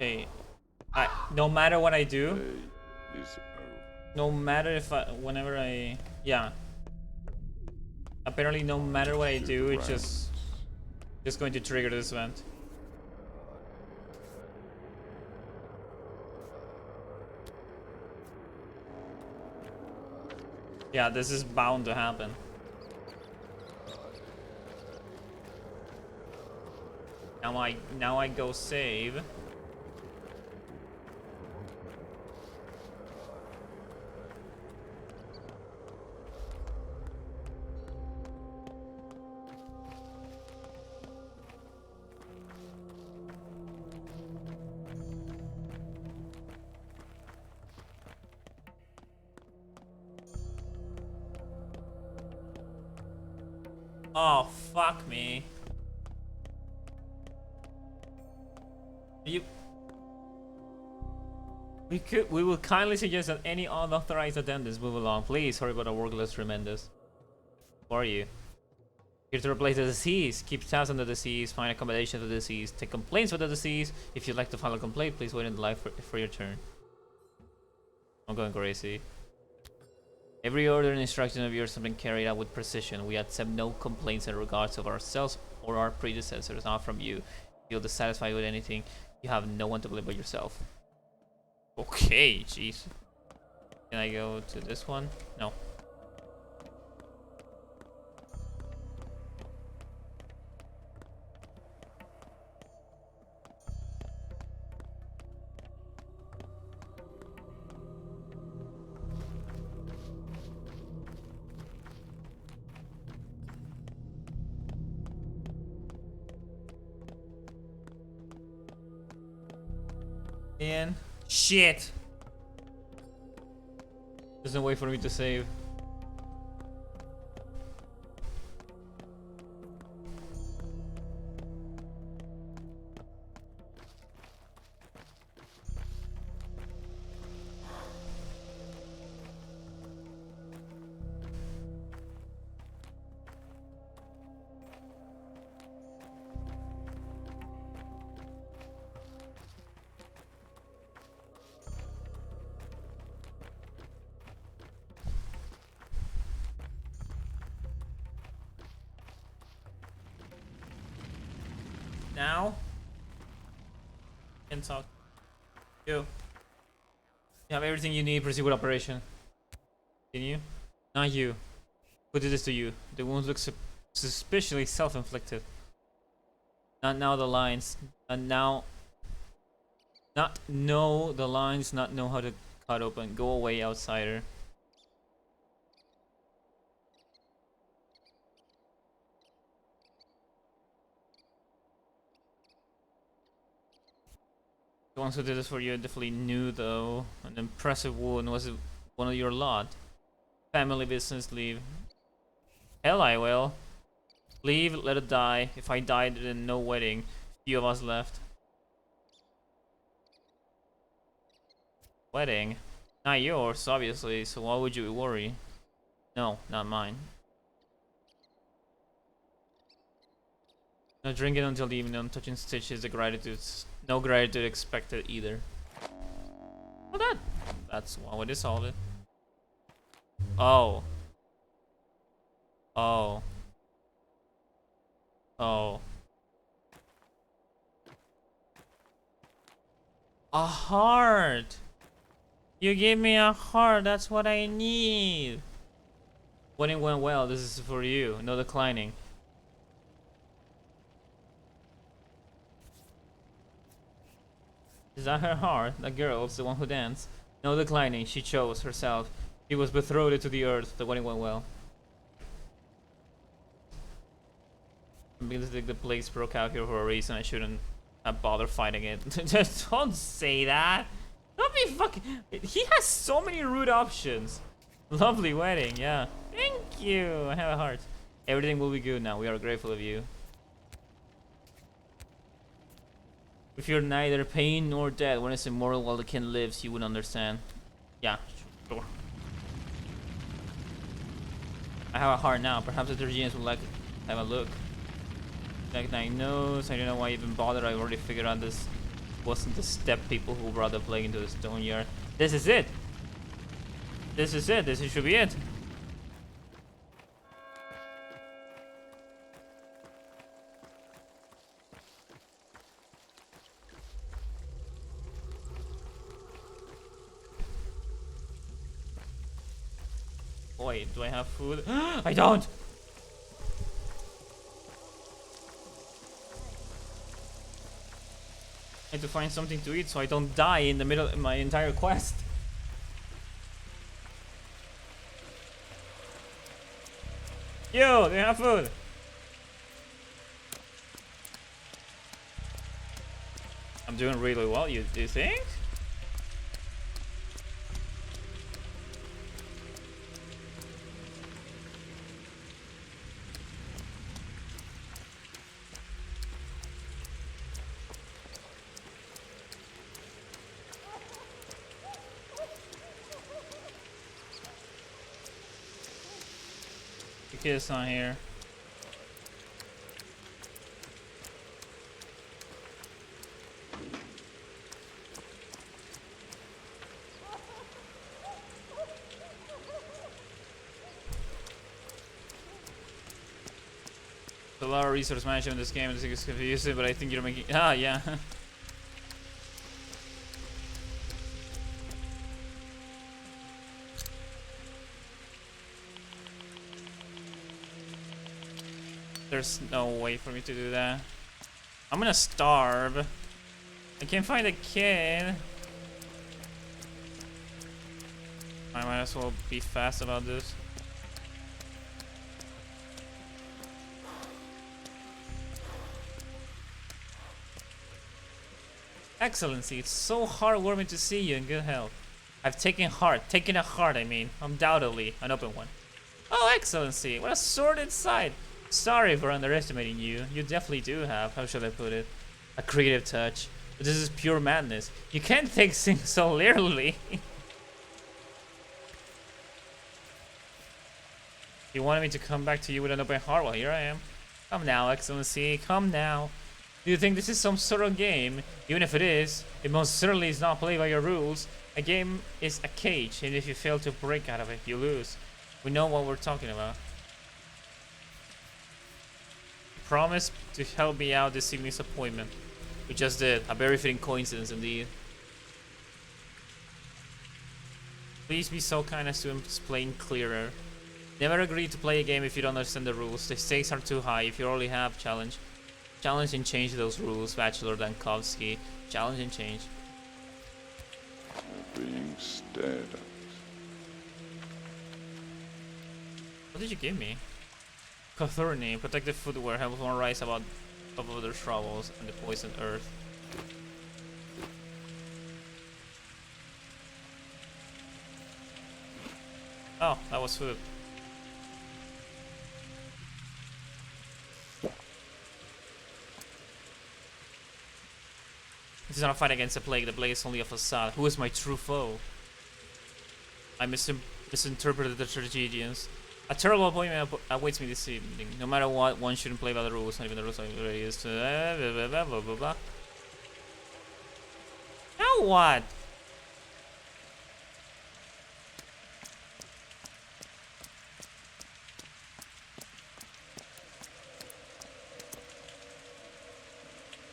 Okay. No matter what I do, Day is over. no matter if whenever yeah. Apparently, no matter what I do, it's just going to trigger this event. Yeah, this is bound to happen. Now I go save. Oh, fuck me. You... We will kindly suggest that any unauthorized attendants move along. Please, sorry about our work less tremendous. Who are you? Here to replace the deceased. Keep tabs on the deceased. Find accommodation for the deceased. Take complaints for the deceased. If you'd like to file a complaint, please wait in the line for your turn. I'm going crazy. Every order and instruction of yours has been carried out with precision. We accept no complaints in regards of ourselves or our predecessors, not from you. If you feel dissatisfied with anything, you have no one to blame but yourself. Okay, jeez. Can I go to this one? No. And shit. There's no way for me to save. Now, can talk. You have everything you need. Proceed with operation. Continue. Not you. Who did this to you? The wounds look suspiciously self-inflicted. Not now the lines. Not now. Not know the lines. Not know how to cut open. Go away, outsider. The ones who did this for you definitely knew, though. An impressive wound. Was it one of your lot? Family business, leave. Hell, I will. Leave, let it die. If I died, then no wedding. Few of us left. Wedding? Not yours, obviously, so why would you worry? No, not mine. No drinking until the evening, touching stitches, the gratitude. No gratitude expected either. Well, that's one way to solve it. Oh. Oh. Oh. A heart! You gave me a heart, that's what I need! When it went well, this is for you. No declining. Is that her heart? The girl's the one who danced. No declining, she chose herself. She was betrothed to the earth, the wedding went well. Because the place broke out here for a reason, I shouldn't have bothered fighting it. Just don't say that! Don't be fucking... He has so many rude options. Lovely wedding, yeah. Thank you, I have a heart. Everything will be good now, we are grateful of you. If you're neither pain nor dead, when it's immortal while the kin lives, you would understand. Yeah, sure. I have a heart now. Perhaps the Georgians would like to have a look. Like 9 knows. I don't know why I even bothered. I already figured out this wasn't the step people who brought the plague into the stone yard. This is it. This is it. This should be it. Wait, do I have food? I don't! I need to find something to eat so I don't die in the middle of my entire quest. Yo, do you have food? I'm doing really well, do you think? The kid's not here. A lot of resource management in this game is confusing, but I think you're making. Ah, yeah. There's no way for me to do that. I'm gonna starve. I can't find a kid. I might as well be fast about this. Excellency, it's so heartwarming to see you in good health. I've taken a heart, I mean, undoubtedly, an open one. Oh, Excellency, what a sordid sight. Sorry for underestimating you. You definitely do have, how should I put it, a creative touch. But this is pure madness. You can't take things so literally. You wanted me to come back to you with an open heart? Well, here I am. Come now, Excellency, come now. Do you think this is some sort of game? Even if it is, it most certainly is not played by your rules. A game is a cage, and if you fail to break out of it, you lose. We know what we're talking about. Promise to help me out this evening's appointment. We just did. A very fitting coincidence indeed. Please be so kind as to explain clearer. Never agree to play a game if you don't understand the rules. The stakes are too high. If you already have challenge and change those rules, Bachelor Dankovsky. Challenge and change. They're being stared at. What did you give me? Cothurni, protective footwear, helps one rise above other troubles and the poisoned earth. Oh, that was food. This is not a fight against the plague is only a facade. Who is my true foe? I misinterpreted the tragedians. A terrible appointment awaits me this evening. No matter what, one shouldn't play by the rules, not even the rules are already used to. Blah, blah, blah, blah. Now what?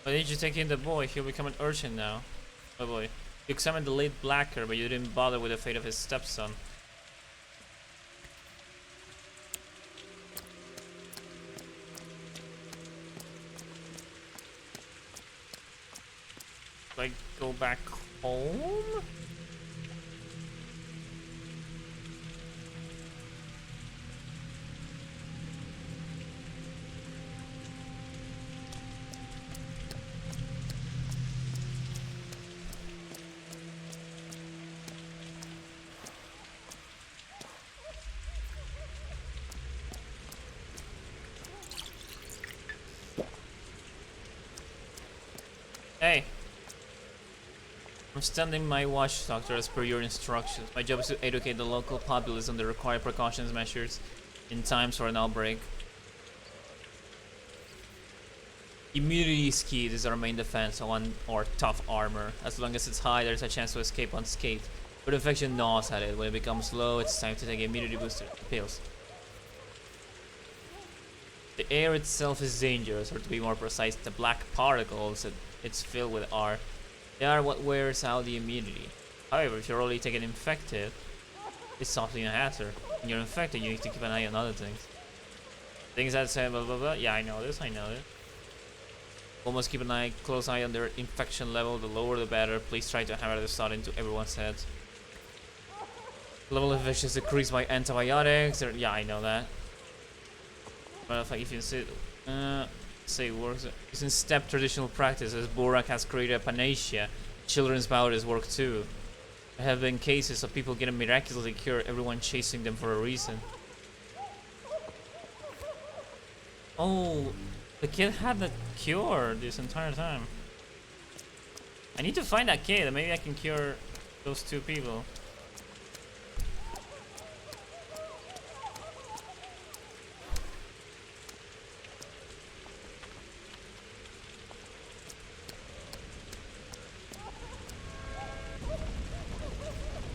Why did you take in the boy? He'll become an urchin now. Oh boy. You examined the late Blacker, but you didn't bother with the fate of his stepson. Do I go back home? Hey. I'm standing my watch, Doctor, as per your instructions. My job is to educate the local populace on the required precautions measures in times for an outbreak. Immunity is key. This is our main defense or tough armor. As long as it's high, there's a chance to escape unscathed. But infection gnaws at it. When it becomes low, it's time to take immunity booster pills. The air itself is dangerous, or to be more precise, the black particles that it's filled with they are what wears out the immunity. However, if you're already taken infected, It's something a hazard. When you're infected, you need to keep an eye on other things. Things that say blah blah blah. Yeah, I know this. Almost keep an close eye on their infection level. The lower the better. Please try to hammer this thought into everyone's heads. Level of infection is decreased by antibiotics. Yeah, I know that. But if you say it works. It's in step traditional practices. Borak has created a panacea. Children's powders work too. There have been cases of people getting miraculously cured, everyone chasing them for a reason. Oh, the kid had the cure this entire time. I need to find that kid, and maybe I can cure those 2 people.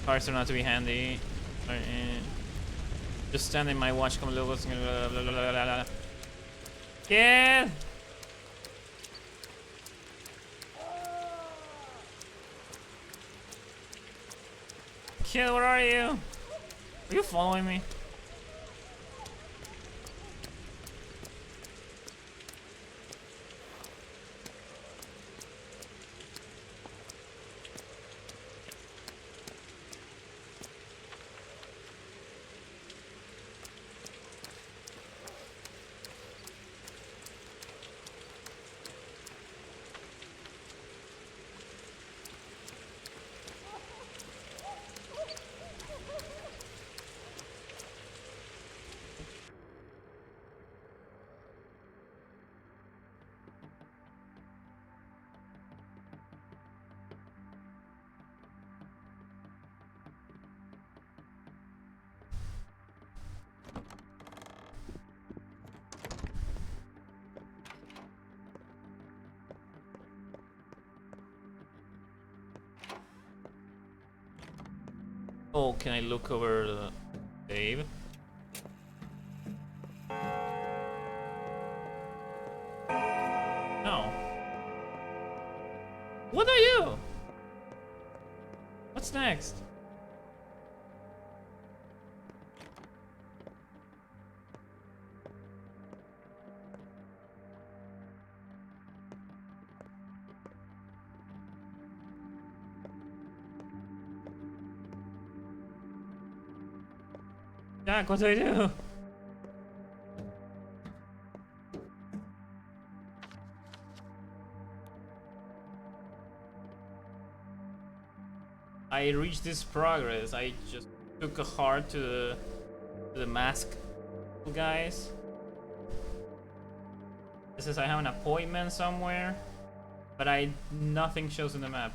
Cards turn out to be handy. Just stand in my watch. Come a little. Kid! Kid, where are you? Are you following me? Oh, can I look over the cave? No. What are you? What's next? Jack, what do I do? I reached this progress. I just took a heart to the mask guys. It says I have an appointment somewhere, but nothing shows in the map.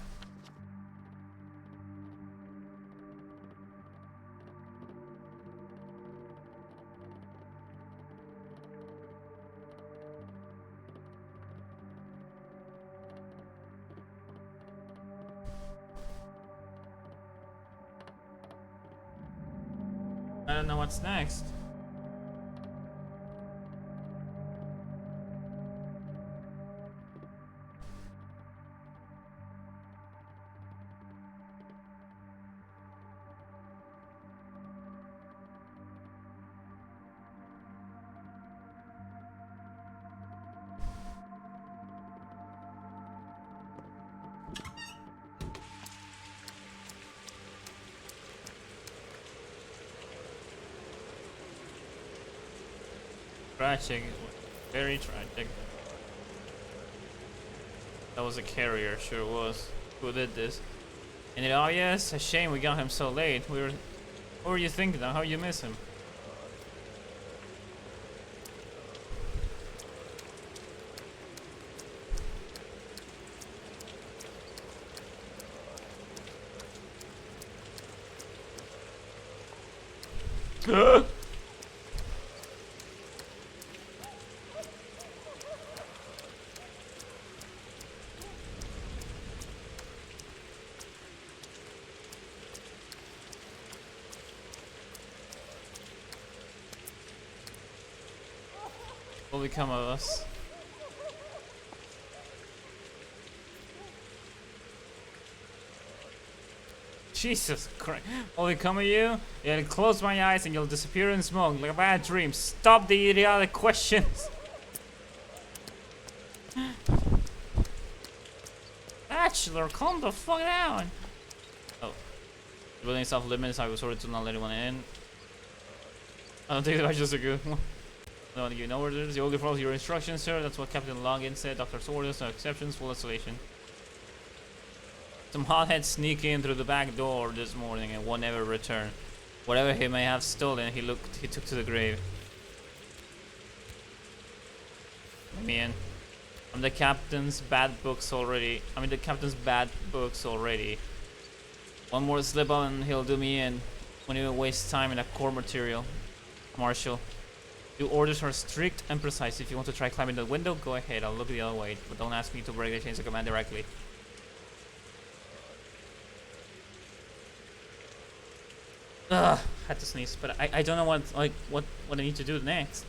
I don't know what's next. Tragic, very tragic. That was a carrier, sure was. Who did this? And it, oh yes, a shame we got him so late. What were you thinking? How you miss him? What will become of us? Jesus Christ. Will it come at you? It'll close my eyes and you'll disappear in smoke like a bad dream. Stop the idiotic questions. Bachelor, calm the fuck down. Oh. The building is off limits. I was ordered to not let anyone in. I don't think the bachelor's a good one. I don't want to give no orders. You only follow your instructions, sir. That's what Captain Login said. Doctor's orders, no exceptions, full installation. Some hotheads sneak in through the back door this morning and won't ever return. Whatever he may have stolen, he took to the grave. Let me in. I'm the captain's bad books already. One more slip up and he'll do me in. When you waste time in a core material. Marshal. Your orders are strict and precise. If you want to try climbing the window, go ahead. I'll look the other way. But don't ask me to break the chains of command directly. Ugh, had to sneeze, but I don't know what I need to do next.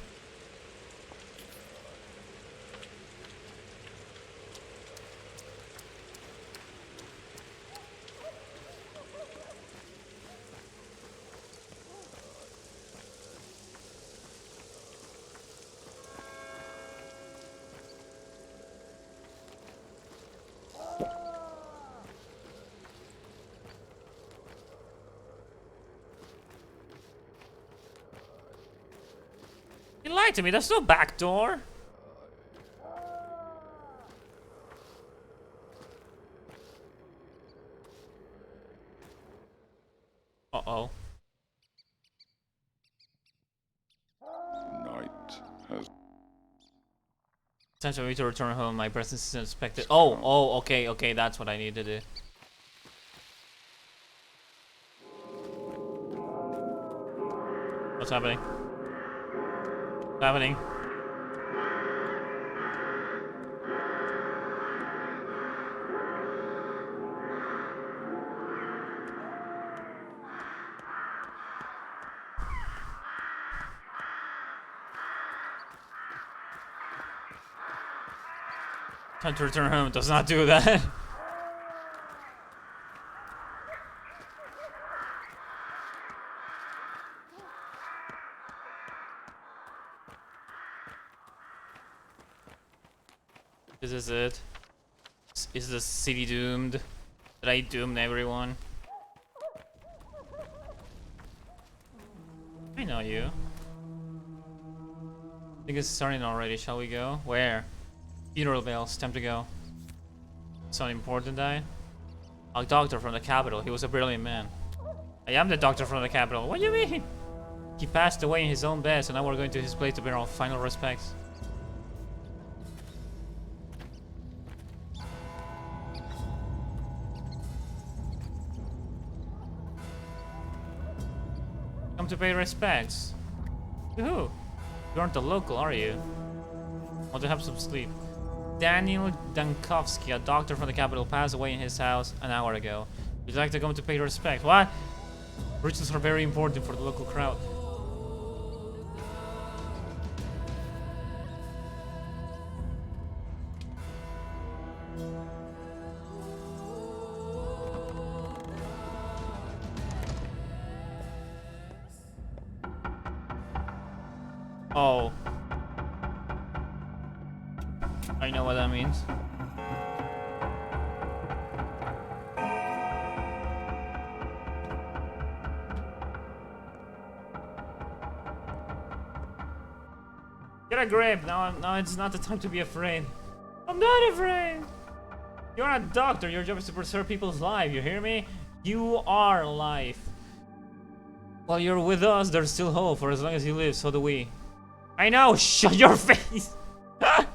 You lied to me, there's no back door. Uh-oh. Night has Time for me to return home. My presence is unexpected. Oh, okay, that's what I need to do. What's happening? What's happening? Time to return home does not do that. This is it. Is the city doomed? Did I doom everyone? I know you. I think it's starting already. Shall we go? Where? Funeral bells. Time to go. Something important died? A doctor from the capital. He was a brilliant man. I am the doctor from the capital. What do you mean? He passed away in his own bed, so now we're going to his place to pay our final respects. Come to pay respects. To who? You aren't a local, are you? Want to have some sleep. Daniel Dankovsky, a doctor from the capital, passed away in his house an hour ago. Would you like to come to pay respect? What? Rituals are very important for the local crowd. Oh. I know what that means. Get a grip. Now it's not the time to be afraid. I'm not afraid. You're a doctor. Your job is to preserve people's lives. You hear me? You are life. While you're with us, there's still hope. For as long as you live, so do we. I know. Shut your face. I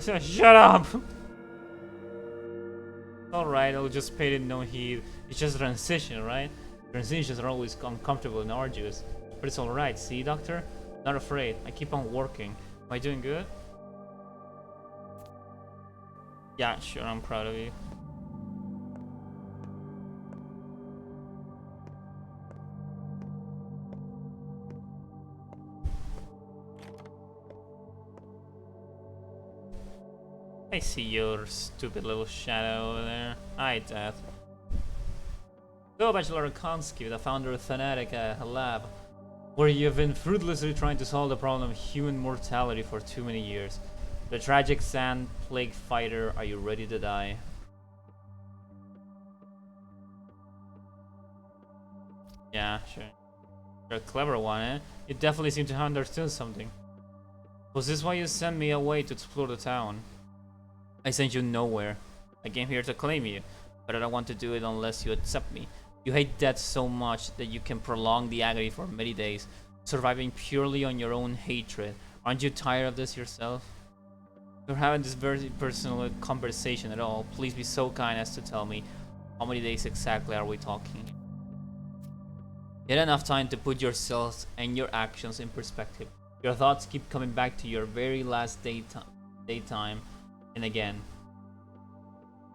said, shut up. Alright, I'll just pay it no heed. It's just a transition, right? Transitions are always uncomfortable and arduous. But it's alright, see, doctor? Not afraid. I keep on working. Am I doing good? Yeah, sure, I'm proud of you. I see your stupid little shadow over there. Hi, Death. So, Bachelor Konsky, the founder of Thanatica Lab, where you've been fruitlessly trying to solve the problem of human mortality for too many years. The tragic sand plague fighter, are you ready to die? Yeah, sure. You're a clever one, eh? You definitely seem to have understood something. Was this why you sent me away to explore the town? I sent you nowhere. I came here to claim you, but I don't want to do it unless you accept me. You hate death so much that you can prolong the agony for many days, surviving purely on your own hatred. Aren't you tired of this yourself? You're having this very personal conversation at all. Please be so kind as to tell me how many days exactly are we talking? You had enough time to put yourselves and your actions in perspective. Your thoughts keep coming back to your very last daytime and again.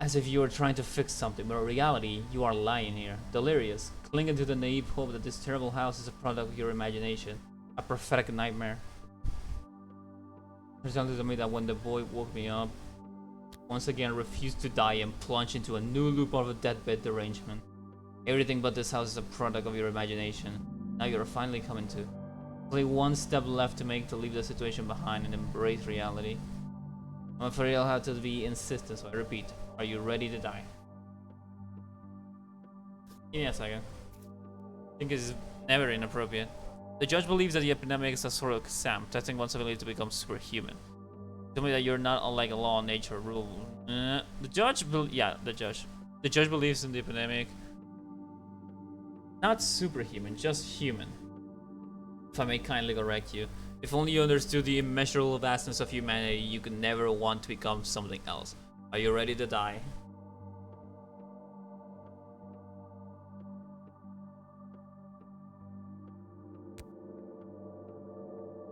As if you were trying to fix something, but in reality, you are lying here, delirious, clinging to the naive hope that this terrible house is a product of your imagination, a prophetic nightmare. It sounded to me that when the boy woke me up, once again refused to die and plunged into a new loop of a deathbed derangement. Everything but this house is a product of your imagination. Now you're finally coming to. Only one step left to make to leave the situation behind and embrace reality. I'm afraid I'll have to be insistent, so I repeat, are you ready to die? Give me a second. I think it's never inappropriate. The judge believes that the epidemic is a sort of exam, testing one's ability to become superhuman. Tell me that you're not unlike a law, nature, rule. The judge believes in the epidemic. Not superhuman, just human. If I may kindly correct you. If only you understood the immeasurable vastness of humanity, you could never want to become something else. Are you ready to die?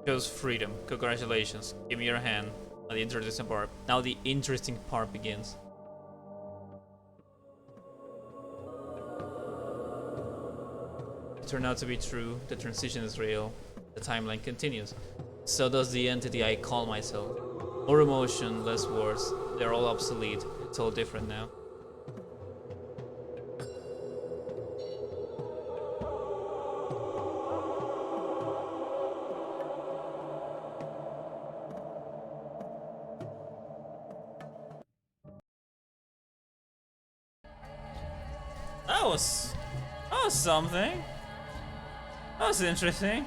Chose freedom. Congratulations. Give me your hand. Now the interesting part begins. It turned out to be true. The transition is real. The timeline continues. So does the entity I call myself. More emotion, less words. They're all obsolete. It's all different now. That was something. That was interesting.